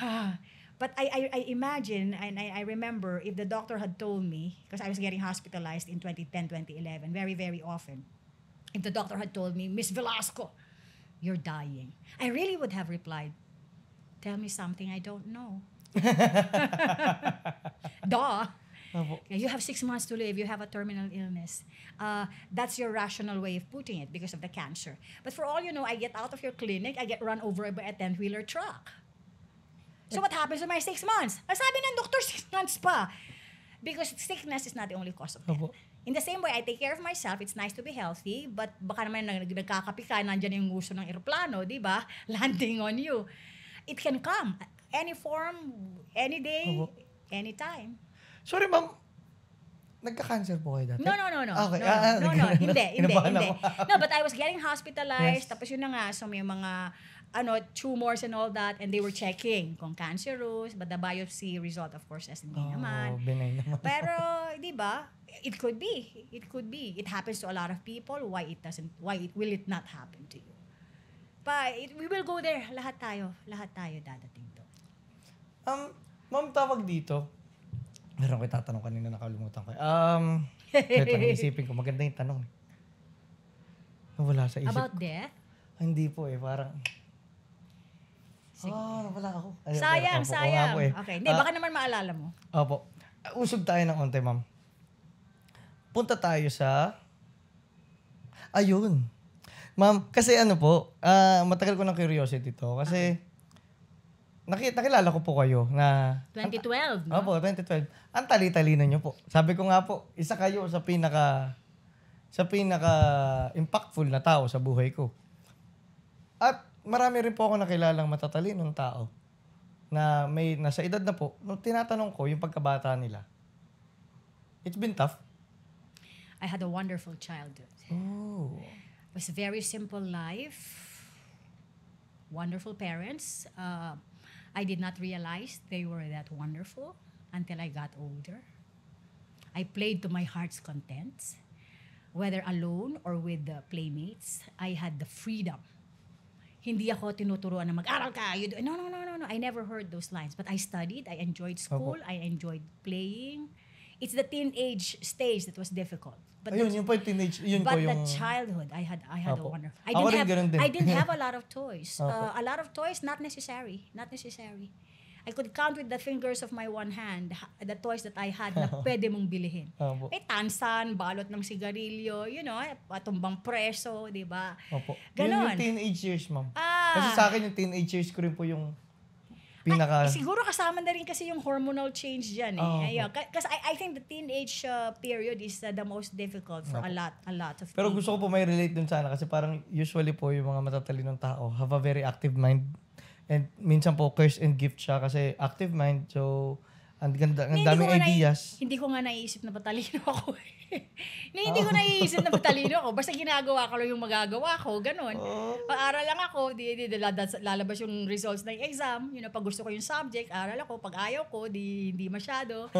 But I imagine, and I remember, if the doctor had told me, because I was getting hospitalized in 2010, 2011, very, very often, if the doctor had told me, Miss Velasco, you're dying, I really would have replied, tell me something I don't know. Duh. You have 6 months to live. You have a terminal illness. That's your rational way of putting it because of the cancer. But for all you know, I get out of your clinic, I get run over by a 10-wheeler truck. So what happens to my 6 months? Sabi ng doktor, 6 months pa. Because sickness is not the only cause of death. In the same way, I take care of myself. It's nice to be healthy, but baka naman nagkakapi ka, nandyan yung gusto ng eroplano, di ba? Landing on you. It can come. Any form, any day, anytime.
Sorry, ma'am. Nagka-cancer po kayo dati?
No.
Okay.
No, hindi.
No,
No, but I was getting hospitalized. Yes. Tapos yun na nga, so may mga tumors and all that, and they were checking kung cancerous, but the biopsy result, of course, as hindi naman.
Benign naman.
Pero, di ba, it could be. It happens to a lot of people. Why will it not happen to you? But we will go there. Lahat tayo dadating doon.
Ma'am, tawag dito. Meron ko tatanong kanina, nakalimutan ko. Ito, naisipin ko. Maganda yung tanong. Nawala sa isip
About
ko.
death?
Hindi po parang...
Sige.
Nawala ako.
Sayang.
Opo,
Okay. Hindi, baka naman maalala mo.
Opo. Usog tayo ng onte, ma'am. Punta tayo sa... Ayun. Ma'am, kasi matagal ko ng curiosity to. Kasi, nakilala ko po kayo na...
2012, no?
Opo, 2012. Ang tali-talino nyo po. Sabi ko nga po, isa kayo sa pinaka-impactful na tao sa buhay ko. At marami rin po ako nakilalang matatalinong tao na may nasa edad na po. Nung tinatanong ko yung pagkabata nila, it's been tough.
I had a wonderful childhood.
Oh.
It was a very simple life. Wonderful parents. I did not realize they were that wonderful until I got older. I played to my heart's content. Whether alone or with the playmates, I had the freedom. Hindi ako tinuturuan na mag-aral ka. No. I never heard those lines. But I studied. I enjoyed school. I enjoyed playing. It's the teenage stage that was difficult. But
Ayun, yung po yung teenage. Yun
but
po yung...
the childhood, I had a wonderful...
Ako rin ganun din.
I didn't have a lot of toys. A lot of toys, not necessary. I could count with the fingers of my one hand the toys that I had na pwede mong bilihin.
Opo.
May tansan, balot ng sigarilyo, patumbang preso, di ba?
Opo.
Ganon.
Yun yung teenage years, ma'am. Kasi sa akin yung teenage years ko rin po yung
siguro kasama na rin kasi yung hormonal change dyan Ayun. Kasi I think the teenage period is the most difficult for a lot of
Pero
people.
gusto ko po may relate dun sana kasi parang usually po yung mga matatalinong tao have a very active mind. And minsan po curse and gift siya kasi active mind. So, ang daming ideas.
Hindi ko nga naiisip na matalino ako. Hindi ko naiisip na matalino ako. Basta ginagawa ko lang yung magagawa ko. Ganon. Pag-aral lang ako, lalabas yung results ng exam. Pag gusto ko yung subject, aral ako. Pag ayaw ko, hindi masyado.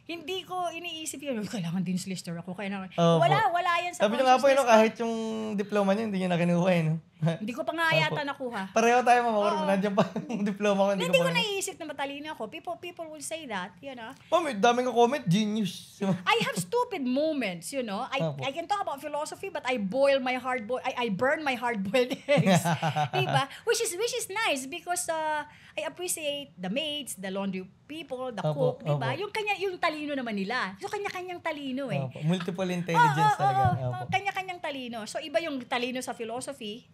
Hindi ko iniisip yun. Kailangan din lister ako. Wala yan sa
Sabi nyo nga po kahit yung diploma niya, hindi niya nakinuha no?
Hindi ko pa nga yata nakuha.
Pareho tayo, mama. Nandiyan pa yung diploma ko.
Hindi ko naiisip na matalino ako. People will say that,
Mami, daming comment, genius.
I have stupid moments, I can talk about philosophy, but I burn my hard-boiled eggs. Diba? Which is nice because I appreciate the maids, the laundry people, the cook, diba? Yung talino naman nila. So, kanya-kanyang talino
Multiple intelligence talaga.
Kanya-kanyang talino. So, iba yung talino sa philosophy,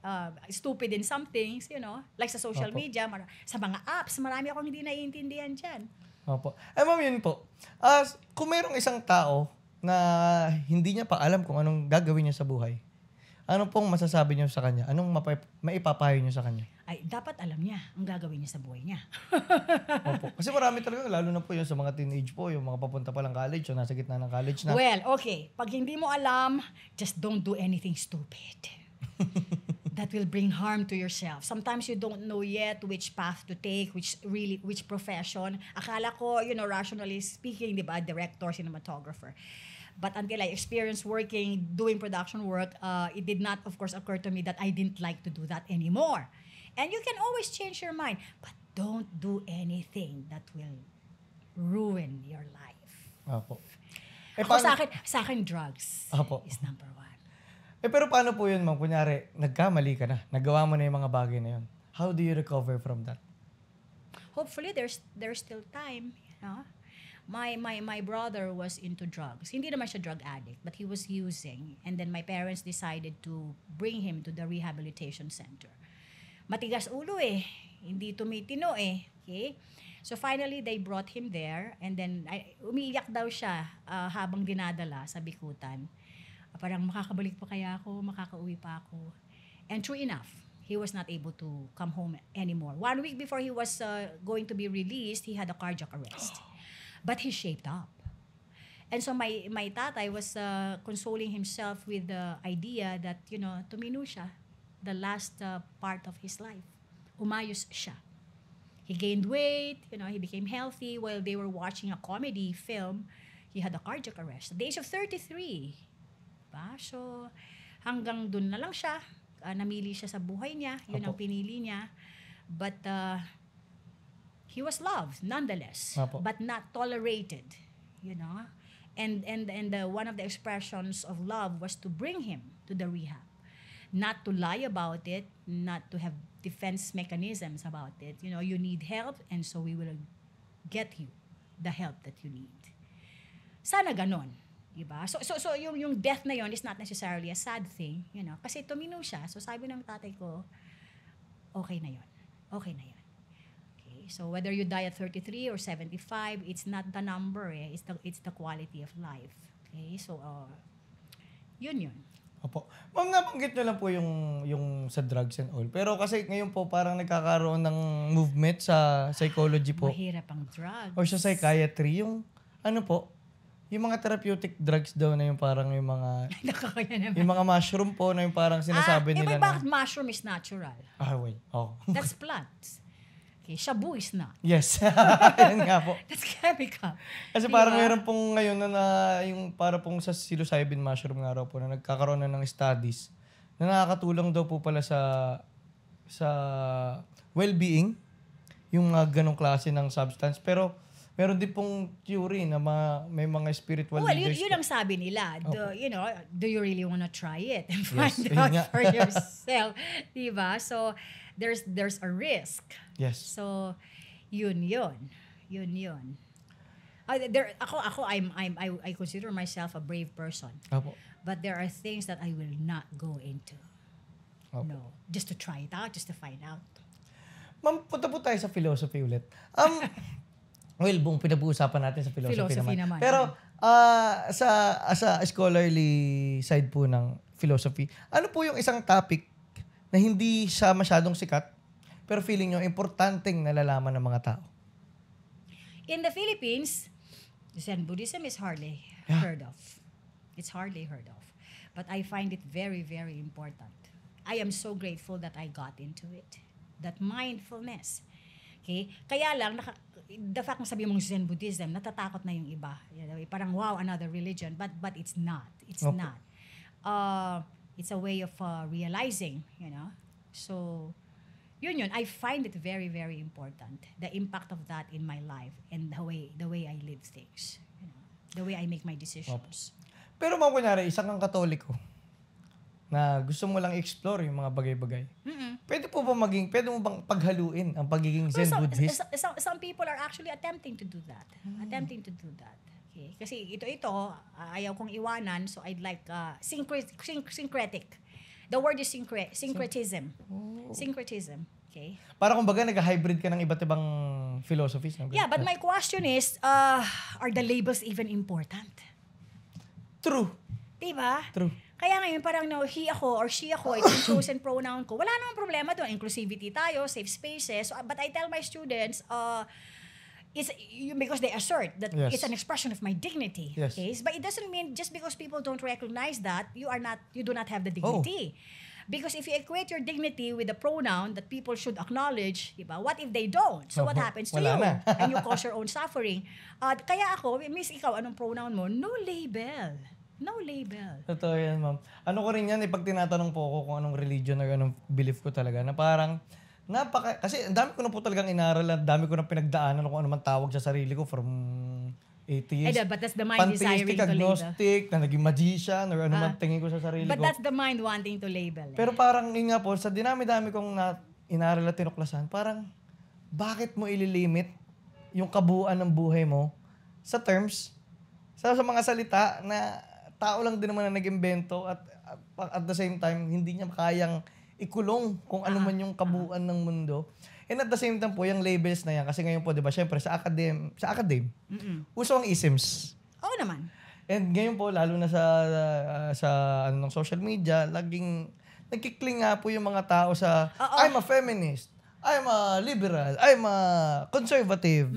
stupid in some things, like sa social media, sa mga apps, marami akong hindi naiintindihan dyan.
Opo. Ma'am, yun po. Kung mayroong isang tao na hindi niya pa alam kung anong gagawin niya sa buhay, ano pong masasabi niyo sa kanya? Anong maipapayo niyo sa kanya?
Ay, dapat alam niya ang gagawin niya sa buhay niya.
Opo. Kasi marami talaga, lalo na po yun sa mga teenage po, yung mga papunta pa lang college, o nasa gitna ng college na.
Well, okay. Pag hindi mo alam, just don't do anything stupid. That will bring harm to yourself. Sometimes you don't know yet which path to take, which profession. Akala ko, rationally speaking, di ba, director, cinematographer. But until I experienced doing production work, it did not, of course, occur to me that I didn't like to do that anymore. And you can always change your mind, but don't do anything that will ruin your life.
Opo.
Ako sa akin, drugs is number one.
Pero paano po yun, ma'am? Kunyari, nagkamali ka na. Nagawa mo na yung mga bagay na yun. How do you recover from that?
Hopefully, there's still time. My brother was into drugs. Hindi naman siya drug addict, but he was using. And then my parents decided to bring him to the rehabilitation center. Matigas ulo Hindi tumitino Okay? So finally, they brought him there. And then, umiiyak daw siya habang dinadala sa bikutan. Parang makakabalik pa kaya ako, makakauwi pa ako. And true enough, he was not able to come home anymore. 1 week before he was going to be released, he had a cardiac arrest. But he shaped up. And so my tatay was consoling himself with the idea that, tumino siya the last part of his life. umayos siya. He gained weight, he became healthy while they were watching a comedy film. He had a cardiac arrest at the age of 33. Diba? So, hanggang dun na lang siya. Namili siya sa buhay niya. Yun ang pinili niya. But, he was loved nonetheless. But not tolerated. And one of the expressions of love was to bring him to the rehab. Not to lie about it, not to have defense mechanisms about it. You need help, and so we will get you the help that you need. Sana ganon, diba? So yung death na yon is not necessarily a sad thing, kasi tumino siya. So sabi ng tatay ko, okay na yon. Okay na yon. Okay, so whether you die at 33 or 75, it's not the number, it's the quality of life. Okay, so yun.
Opo. Ma'am, nabanggit nyo lang po yung sa drugs and all. Pero kasi ngayon po parang nagkakaroon ng movement sa psychology po.
Mahirap ang drugs.
Or sa psychiatry. Yung mga therapeutic drugs daw na yung parang yung mga yung mga mushroom po na yung parang sinasabi nila na.
Bakit mushroom is natural?
Wait. Oh.
That's plants. Okay, shabu is not.
Yes. Yan nga po.
That's chemical.
Kasi parang meron pong ngayon na yung para pong sa psilocybin mushroom nga raw po na nagkakaroon na ng studies na nakakatulong daw po pala sa well-being yung mga ganong klase ng substance. Pero meron din pong theory na may mga spiritual leaders.
Yun ang sabi nila. Do you really want to try it and find out for yourself? Diba? So, there's a risk.
Yes.
So, yun. I consider myself a brave person.
Opo.
But there are things that I will not go into.
Opo.
No, just to try it out, just to find out.
Ma'am, punta po tayo sa philosophy ulit. Well, buong pinag-uusapan natin sa philosophy naman. Pero sa scholarly side po ng philosophy, ano po yung isang topic na hindi siya masyadong sikat, pero feeling nyo importanteng nalalaman ng mga tao?
In the Philippines, Zen Buddhism is hardly heard of. It's hardly heard of. But I find it very, very important. I am so grateful that I got into it. That mindfulness. Okay? Kaya lang, the fact na sabi mong Zen Buddhism, natatakot na yung iba. Parang, wow, another religion. But it's not. It's not. It's a way of realizing, So, yun. I find it very, very important. The impact of that in my life and the way I live things. The way I make my decisions.
Pero ma'am, kunyari, isang kang Katoliko na gusto mo lang explore yung mga bagay-bagay. Pwede mo bang paghaluin ang pagiging Zen Buddhist?
Some people are actually attempting to do that. Okay. Kasi ito ayaw kong iwanan, so I'd like syncretic. The word is syncretism. Syncretism. Okay.
Para kumbaga nag-hybrid ka ng iba't ibang philosophies.
Yeah, but my question is, are the labels even important?
True.
Diba?
True.
Kaya ngayon parang he ako or she ako, ito yung chosen pronoun ko. Wala namang problema doon. Inclusivity tayo, safe spaces. But I tell my students, it's because they assert that it's an expression of my dignity.
Yes.
Okay? But it doesn't mean just because people don't recognize that, you do not have the dignity. Because if you equate your dignity with a pronoun that people should acknowledge, diba? What if they don't? So what happens to you? And you cause your own suffering. Kaya ako, miss ikaw, anong pronoun mo? No label. No label.
Totoo yan, ma'am. Ano ko rin yan, pag tinatanong po ako kung anong religion or anong belief ko talaga, na parang, kasi ang dami ko na po talagang inaral, ang dami ko na pinagdaanan kung ano man tawag sa sarili ko from atheist,
but that's the mind desiring to label.
Agnostic, na naging magician, or ano man tingin ko sa sarili ko.
But that's the mind wanting to label.
Pero parang, yun nga po, sa dinami-dami kong inaral at tinuklasan, parang, bakit mo ililimit yung kabuuan ng buhay mo sa terms, sa mga salita na tao lang din naman na nag-imbento at the same time, hindi niya kayang ikulong kung ano man yung kabuuan ng mundo. And at the same time po, yung labels na yan, kasi ngayon po, di ba, syempre, sa academe, uso ang isms.
Oo naman.
And ngayon po, lalo na sa social media, laging nagkikling nga po yung mga tao sa, I'm a feminist, I'm a liberal, I'm a conservative.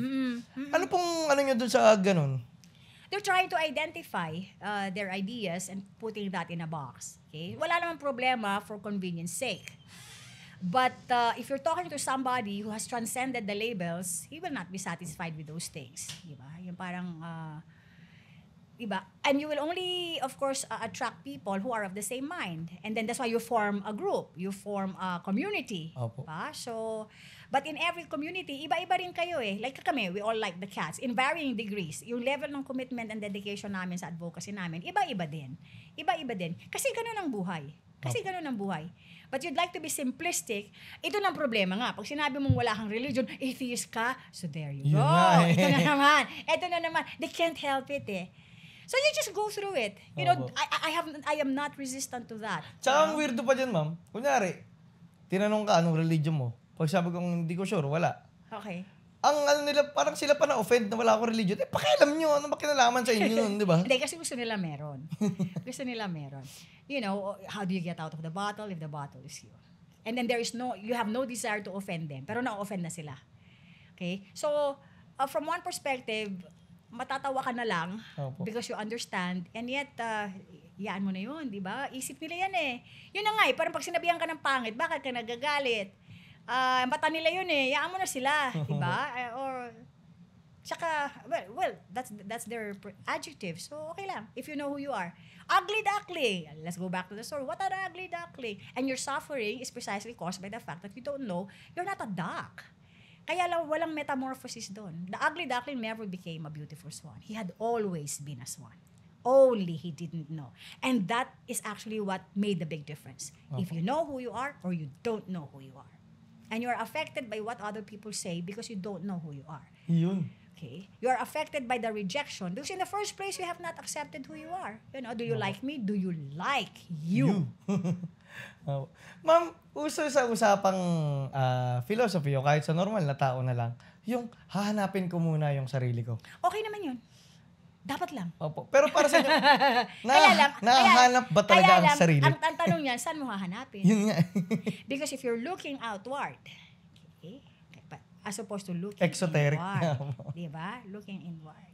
Ano pong, nyo dun sa ganun?
They're trying to identify their ideas and putting that in a box. Okay? Wala namang problema for convenience sake. But if you're talking to somebody who has transcended the labels, he will not be satisfied with those things. Diba? Yung parang, diba? And you will only, of course, attract people who are of the same mind. And then that's why you form a group. You form a community.
Opo.
Diba? So, but in every community, iba-iba rin kayo eh. Like kami, we all like the cats. In varying degrees. Yung level ng commitment and dedication namin sa advocacy namin, iba-iba din. Iba-iba din. Kasi ganun ang buhay. But you'd like to be simplistic. Ito na ang problema nga. Pag sinabi mong wala kang religion, atheist ka, so there you go.
Yun nga eh.
Ito na naman. They can't help it eh. So you just go through it. You know, I am not resistant to that.
Tsaka ang weirdo pa dyan, ma'am. Kunyari, tinanong ka anong religion mo. Pag sabi kong hindi ko sure, wala.
Okay.
Ang ano nila, parang sila pa na-offend na wala akong religion. Pakialam nyo, ano makinalaman sa inyo nun, di ba?
Hindi, kasi gusto nila meron. You know, how do you get out of the bottle if the bottle is you? And then you have no desire to offend them, pero na-offend na sila. Okay? So, from one perspective, matatawa ka na lang because you understand, and yet, yaan mo na yun, di ba? Isip nila yan eh. Yun na nga eh, parang pag sinabihan ka ng pangit, bakit ka nagagalit? Mata nila yun eh, yaan mo na sila, di ba? Or, tsaka, well, that's their adjective. So, okay lang, if you know who you are. Ugly duckling. Let's go back to the story. What an ugly duckling? And your suffering is precisely caused by the fact that you don't know you're not a duck. Kaya lang, walang metamorphosis doon. The ugly duckling never became a beautiful swan. He had always been a swan. Only he didn't know. And that is actually what made the big difference. If you know who you are or you don't know who you are. And you're affected by what other people say because you don't know who you are.
Yun.
Okay? You're affected by the rejection because in the first place, you have not accepted who you are. You know, do you like me? Do you like you?
Ma'am, uso sa usapang philosophy o kahit sa normal na tao na lang, yung hahanapin ko muna yung sarili ko.
Okay naman yun. Dapat lang.
Opo. Pero para sa inyo, nahanap ba talaga ang sarili?
Ang tanong niyan, saan mo hahanapin?
Yun nga.
Because if you're looking outward, okay, as opposed to looking
exoteric
inward, diba? Looking inward.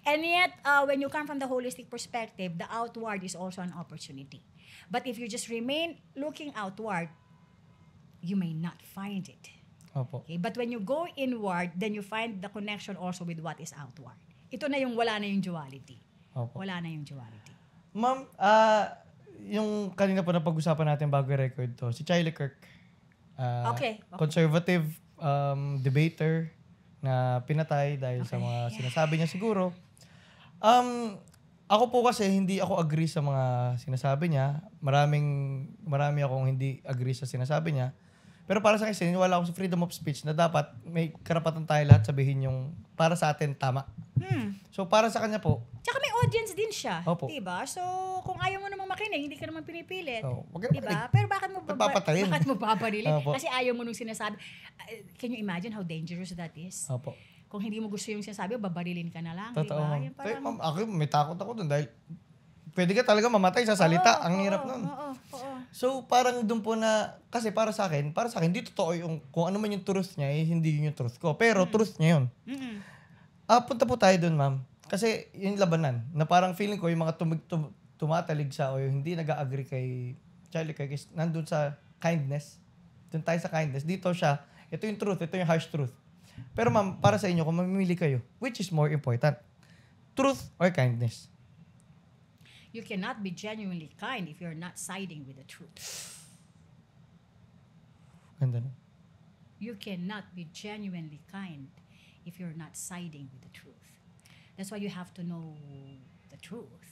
And yet, when you come from the holistic perspective, the outward is also an opportunity. But if you just remain looking outward, you may not find it.
Opo.
Okay? But when you go inward, then you find the connection also with what is outward. Ito na yung wala na yung duality.
Opo.
Wala na yung duality.
Ma'am, yung kanina po na pag-usapan natin bago i-record to, si Charlie Kirk.
Okay.
Conservative debater na pinatay dahil sa mga sinasabi niya siguro. Ako po kasi hindi ako agree sa mga sinasabi niya. Marami akong hindi agree sa sinasabi niya. Pero para sa akin, wala ako sa freedom of speech na dapat may karapatan tayo lahat sabihin yung para sa atin tama. So para sa kanya po.
Tsaka may audience din siya.
Opo.
Diba? So kung ayaw mo namang makinig, hindi ka naman pinipilit.
Diba?
Pero bakit mo babarilin?
Opo.
Kasi ayaw mo nung sinasabi. Can you imagine how dangerous that is?
Opo.
Kung hindi mo gusto yung sinasabi, babarilin ka na lang.
Totoo.
Diba?
Yung parang, ma'am, ako may takot ako dun dahil pwede ka talaga mamatay sa salita. Ang hirap nun.
Oo.
So, parang dun po na, kasi para sa akin, hindi totoo yung, kung ano man yung truth niya, hindi yun yung truth ko. Pero truth niya yun. Punta po tayo dun, ma'am. Kasi yung labanan, na parang feeling ko yung mga tumatalig sa o yung hindi nag-agree kay Charlie Kirk is nandun sa kindness. Dun tayo sa kindness. Dito siya, ito yung truth, ito yung harsh truth. Pero ma'am, para sa inyo, kung mamimili kayo, which is more important? Truth or kindness?
You cannot be genuinely kind if you're not siding with the truth.
Ganda na.
You cannot be genuinely kind if you're not siding with the truth. That's why you have to know the truth.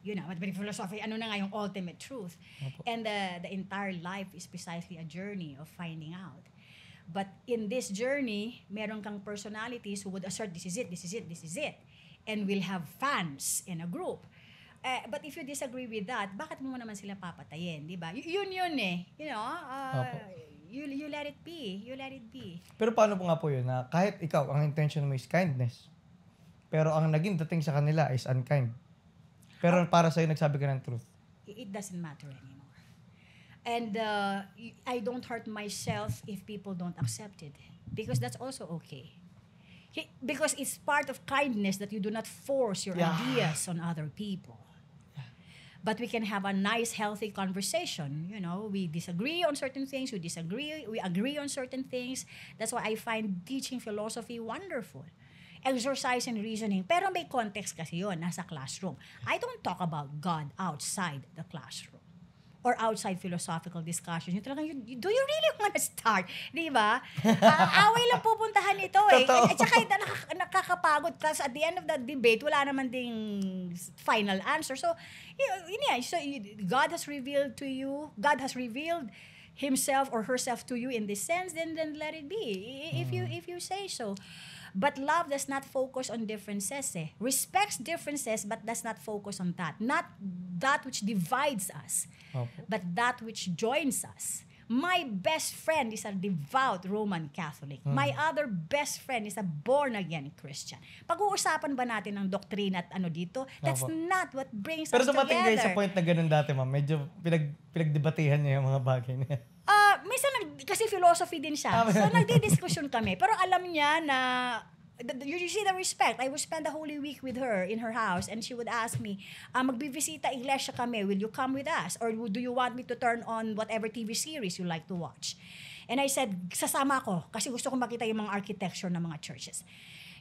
You know, but philosophy, ano na nga yung ultimate truth.
Opo.
And the entire life is precisely a journey of finding out. But in this journey, meron kang personalities who would assert, this is it. And will have fans in a group. But if you disagree with that, bakit mo naman sila papatayin, di ba? Yun eh. You know, you let it be. You let it be.
Pero paano po nga po yun na kahit ikaw, ang intention mo is kindness, pero ang naging dating sa kanila is unkind. Pero para sa'yo, nagsabi ka ng truth.
It doesn't matter anymore. And I don't hurt myself if people don't accept it. Because that's also okay. Because it's part of kindness that you do not force your ideas on other people. But we can have a nice, healthy conversation. You know, we disagree on certain things, we agree on certain things. That's why I find teaching philosophy wonderful. Exercise and reasoning. Pero may context kasi yun, nasa classroom. I don't talk about God outside the classroom or outside philosophical discussions. Yung talagang, do you really want to start? Di ba? Away lang pupuntahan ito eh.
Totoo.
At saka nakakapagod kasi at the end of the debate, wala naman ding final answer. So, God has revealed to you, God has revealed himself or herself to you in this sense, then let it be. If you say so. But love does not focus on differences. Respects differences, but does not focus on that. Not that which divides us, but that which joins us. My best friend is a devout Roman Catholic. My other best friend is a born-again Christian. Pag-uusapan ba natin ng doktrina at ano dito? That's not what brings
Pero
us
dumating
together.
kayo sa point na ganun dati, ma'am. Medyo pinagdebatehan niya yung mga bagay niya.
Minsan kasi philosophy din siya. So nagdi-discussion kami. Pero alam niya na you see the respect. I would spend the Holy Week with her in her house and she would ask me, magbibisita iglesia kami, will you come with us? Or do you want me to turn on whatever TV series you like to watch? And I said, sasama ko kasi gusto ko makita yung mga architecture ng mga churches.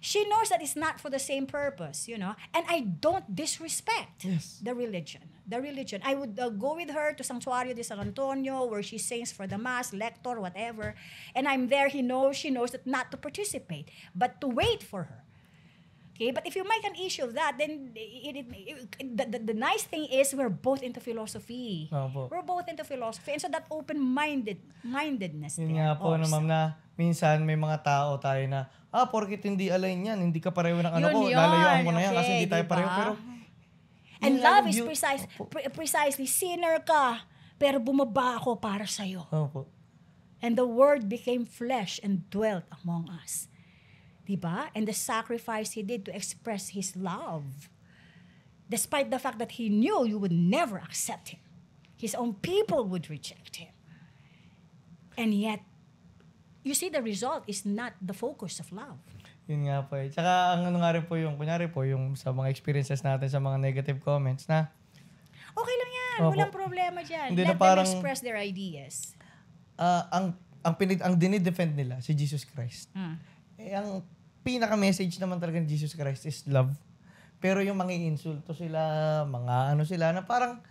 She knows that it's not for the same purpose, you know, and I don't disrespect the religion. I would go with her to Santuario de San Antonio where she sings for the mass, lector, whatever, and I'm there. She knows that not to participate, but to wait for her. Okay, but if you make an issue of that, then the nice thing is we're both into philosophy. We're both into philosophy, and so that open-mindedness.
Yun nga po, ma'am, na minsan may mga tao tayo na, porkit hindi align yan, hindi ka pareho ng ano ko, lalayuan ko na yan kasi hindi tayo pareho. Pero,
and love is precisely, sinner ka, pero bumaba ako para sa'yo.
Opo.
And the Word became flesh and dwelt among us. Diba? And the sacrifice he did to express his love. Despite the fact that he knew you would never accept him. His own people would reject him. And yet, you see, the result is not the focus of love.
Yun nga po eh. Tsaka ang ano nga rin po yung, kunyari po, yung sa mga experiences natin sa mga negative comments na,
okay lang yan. Walang problema dyan.
Hindi
Let them express their ideas.
Ang dinidefend nila, si Jesus Christ. Ang pinaka-message naman talaga ni Jesus Christ is love. Pero yung mga insulto sila, mga ano sila, na parang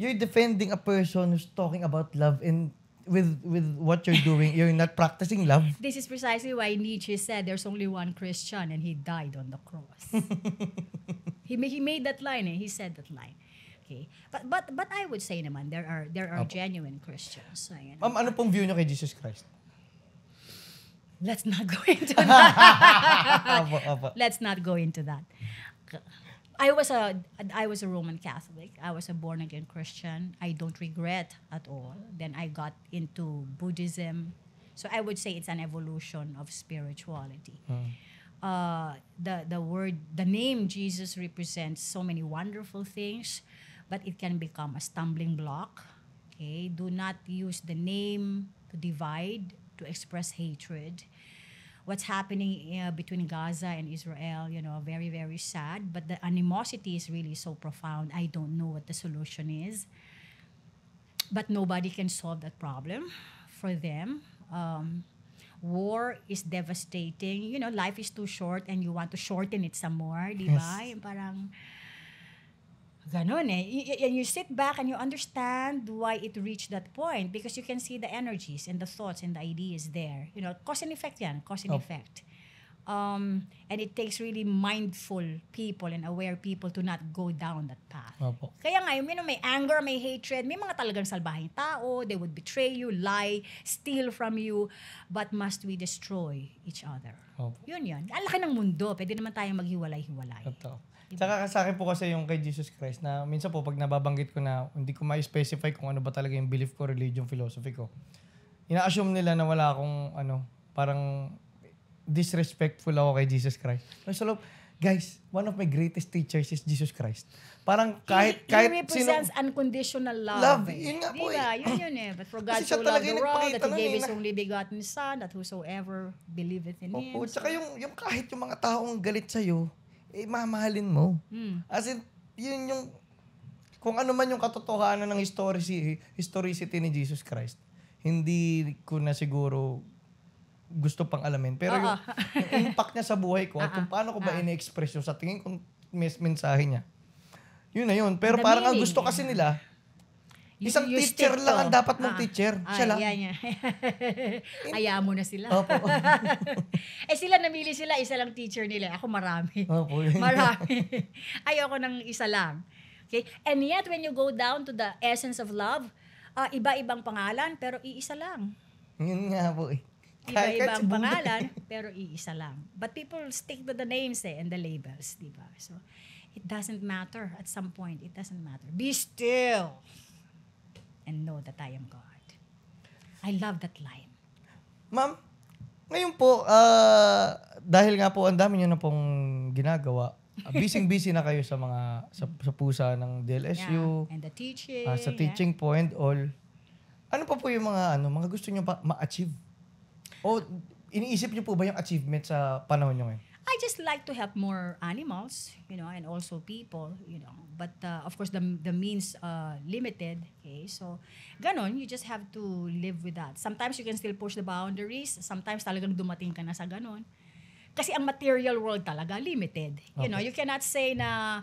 you're defending a person who's talking about love and with what you're doing, you're not practicing love.
This is precisely why Nietzsche said there's only one Christian and he died on the cross. He made that line, he said that line. Okay. But I would say naman there are genuine Christians.
Ma'am, ano pong view niyo kay Jesus Christ?
Let's not go into that. Let's not go into that. I was a Roman Catholic. I was a born again Christian. I don't regret at all. Then I got into Buddhism. So I would say it's an evolution of spirituality. The name Jesus represents so many wonderful things, but it can become a stumbling block. Okay, do not use the name to divide, to express hatred. What's happening between Gaza and Israel, very, very sad. But the animosity is really so profound. I don't know what the solution is. But nobody can solve that problem for them. War is devastating. Life is too short and you want to shorten it some more, di ba? Yung parang ganon eh. And you sit back and you understand why it reached that point because you can see the energies and the thoughts and the ideas there. Cause and effect yan. Cause and effect. And it takes really mindful people and aware people to not go down that path. Kaya nga, may anger, may hatred, may mga talagang salbahing tao, they would betray you, lie, steal from you, but must we destroy each other? Yun. Ang laki ng mundo, pwede naman tayong maghiwalay-hiwalay.
Totoo. Tsaka sa akin po kasi yung kay Jesus Christ na minsan po pag nababanggit ko na hindi ko ma-specify kung ano ba talaga yung belief ko, religion, philosophy ko. Ina-assume nila na wala akong parang disrespectful ako kay Jesus Christ. So, guys, one of my greatest teachers is Jesus Christ. Parang kahit
He represents unconditional love.
Yun nga po
diba? Yun eh. But for God so loved the world that He gave His only begotten Son, that whosoever believeth in Him.
Tsaka yung kahit yung mga taong galit sa'yo, mamahalin mo. As in, yun yung kung ano man yung katotohanan ng historicity ni Jesus Christ, hindi ko na siguro gusto pang alamin. Pero yung impact niya sa buhay ko at kung paano ko ba ine-express yung sa tingin kong mensahe niya, yun na yun. Pero parang ang gusto kasi nila, isang teacher lang ang dapat mong teacher. Siya lang.
Hayaan mo na sila.
Opo.
Sila namili sila, isa lang teacher nila. Ako marami.
Opo.
Marami. Ayoko ng isa lang. Okay? And yet, when you go down to the essence of love, iba-ibang pangalan, pero iisa lang.
Yun nga po eh.
Iba-ibang pangalan, pero iisa lang. But people stick to the names and the labels, di ba? So, it doesn't matter at some point. It doesn't matter. Be still and know that I am God. I love that line.
Ma'am, ngayon po, dahil nga po ang dami nyo na pong ginagawa, busy na kayo sa mga sa pusa ng DLSU.
And the teaching.
Sa teaching po and all. Ano pa po yung mga gusto nyo ma-achieve? O iniisip nyo po ba yung achievement sa panahon nyo ngayon?
I just like to help more animals, and also people, But of course, the means limited. Okay, so ganon, you just have to live with that. Sometimes you can still push the boundaries. Sometimes talagang dumating ka na sa ganon. Kasi ang material world talaga limited. You cannot say na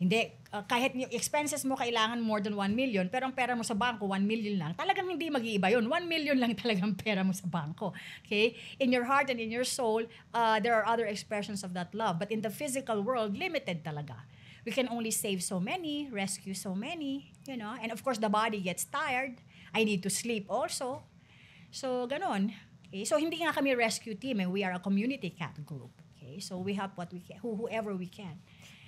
hindi, kahit yung expenses mo kailangan more than 1 million, pero ang pera mo sa bangko, 1 million lang, talagang hindi mag-iiba yun. 1 million lang talagang pera mo sa bangko. Okay? In your heart and in your soul, there are other expressions of that love. But in the physical world, limited talaga. We can only save so many, rescue so many, and of course, the body gets tired. I need to sleep also. So, ganon. Okay? So, hindi nga kami rescue team. We are a community cat group. Okay? So, we help what we can, whoever we can.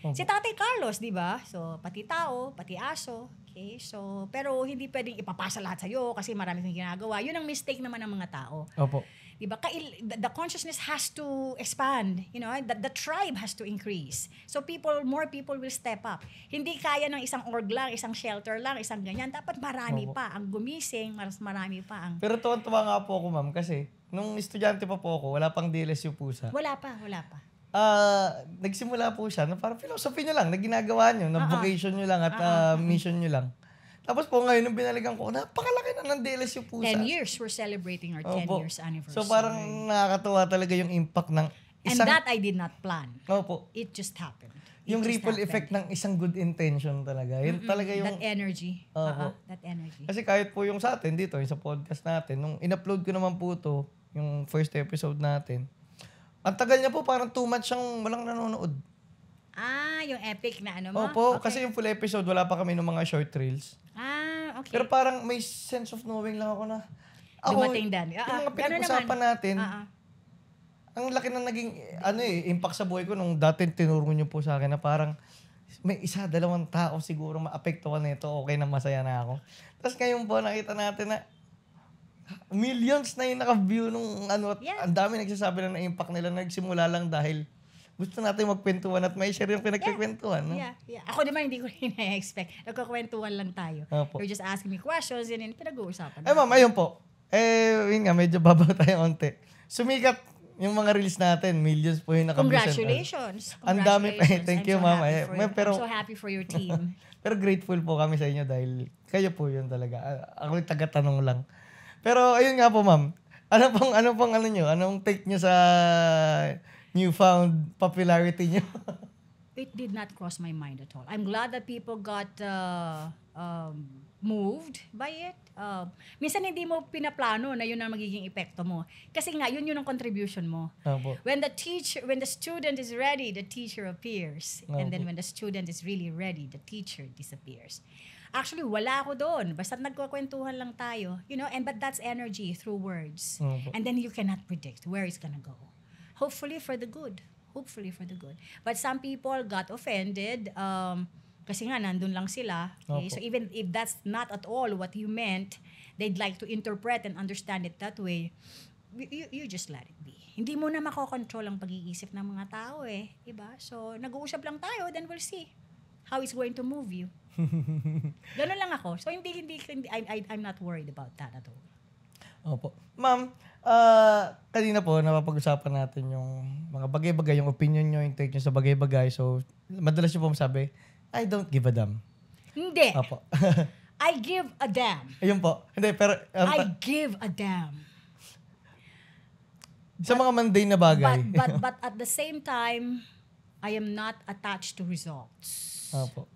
Si Tatay Carlos, di ba? So, pati tao, pati aso. Okay? So, pero hindi pwedeng ipapasa lahat sa'yo kasi marami kang ginagawa. Yun ang mistake naman ng mga tao.
Opo.
Di ba? The consciousness has to expand. The tribe has to increase. So, more people will step up. Hindi kaya ng isang org lang, isang shelter lang, isang ganyan. Dapat marami pa. Ang gumising, mas marami pa.
Pero tuwan-tuwa nga po ako, ma'am, kasi nung estudyante pa po ako, wala pang DLSU pusa.
Wala pa.
Nagsimula po siya na parang philosophy nyo lang na ginagawa nyo, na vocation nyo lang at mission nyo lang. Tapos po ngayon, nung binalikan ko, napakalaki na ng DLSU pusa.
10 years, we're celebrating our 10 years anniversary.
So parang nakakatuwa talaga yung impact ng isang...
And that I did not plan.
Opo.
It just happened.
Yung ripple effect ng isang good intention talaga. Yun talaga yung...
That energy. That energy.
Kasi kahit po yung sa atin dito, yung sa podcast natin, nung in-upload ko naman po to, yung first episode natin, ang tagal niya po, parang 2 months siyang walang nanonood.
Yung epic na mo?
Opo, kasi yung full episode, wala pa kami ng mga short reels.
Okay.
Pero parang may sense of knowing lang ako na,
dumating din.
Yung mga pinag-usapan natin, ang laki na naging, impact sa buhay ko nung dati tinuro niyo po sa akin na parang, may 1-2 tao siguro maapektuhan nito, okay na masaya na ako. Tapos ngayon po, nakita natin na, millions na yung naka-view nung ang dami nagsasabi na na-impact nila, nagsimula lang dahil gusto natin magkwentuhan at may share yung pinagkikwentuhan. No?
Yeah. Ako naman hindi ko rin na-expect. Nagkakwentuhan lang tayo.
Opo.
You're just asking me questions and pinag-uusapan.
Ma'am, ayun po. Yun nga, medyo babaw tayo onte. Sumikat yung mga reels natin. Millions po yung naka-views.
Congratulations.
Ang dami pa. Thank you, ma'am.
I'm so happy for your team.
Pero grateful po kami sa inyo dahil kayo po yun talaga. Ako yung taga-tanong lang. Pero ayun nga po, ma'am. Anong take nyo sa newfound popularity nyo?
It did not cross my mind at all. I'm glad that people got moved by it. Minsan hindi mo pinaplano na yun ang magiging epekto mo. Kasi nga, yun ang contribution mo.
Opo.
When the student is ready, the teacher appears. And then when the student is really ready, the teacher disappears. Actually, wala ako doon. Basta nagkukwentuhan lang tayo. But that's energy through words. And then you cannot predict where it's gonna go. Hopefully for the good. But some people got offended kasi nga nandun lang sila. Okay? So even if that's not at all what you meant, they'd like to interpret and understand it that way, you just let it be. Hindi mo na makokontrol ang pag-iisip ng mga tao Diba? So nag-uusap lang tayo, then we'll see how it's going to move you. Ganun lang ako. So I'm not worried about that at all.
Opo. Ma'am, kanina po napapag-usapan natin yung mga bagay-bagay, yung opinion nyo, yung take nyo sa bagay-bagay. So, madalas nyo po masabi, I don't give a damn.
Hindi.
Opo.
I give a damn.
Ayun po. Hindi, pero
I give a damn.
sa mga mundane na bagay.
But at the same time, I am not attached to results.
Opo.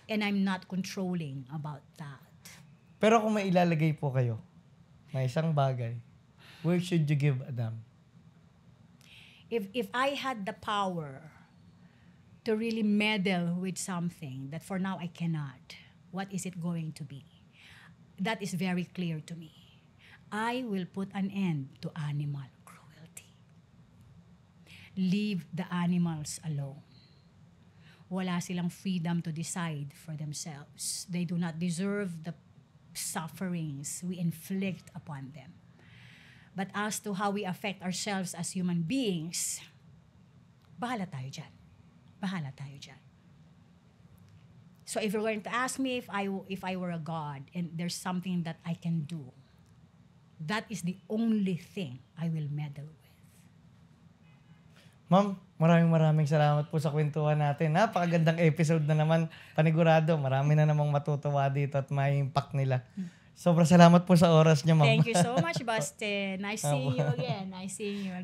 And I'm not controlling about that.
Pero kung may ilalagay po kayo na isang bagay, where should you give a damn?
If I had the power to really meddle with something that for now I cannot, what is it going to be? That is very clear to me. I will put an end to animal cruelty. Leave the animals alone. Wala silang freedom to decide for themselves. They do not deserve the sufferings we inflict upon them. But as to how we affect ourselves as human beings, bahala tayo dyan. Bahala tayo dyan. So if you're going to ask me if I were a God and there's something that I can do, that is the only thing I will meddle with.
Ma'am, maraming salamat po sa kwentuhan natin. Napakagandang episode na naman. Panigurado, marami na namang matutuwa dito at may impact nila. Sobrang salamat po sa oras niyo, ma'am.
Thank you so much, Baste. Nice seeing you again. Nice seeing you again.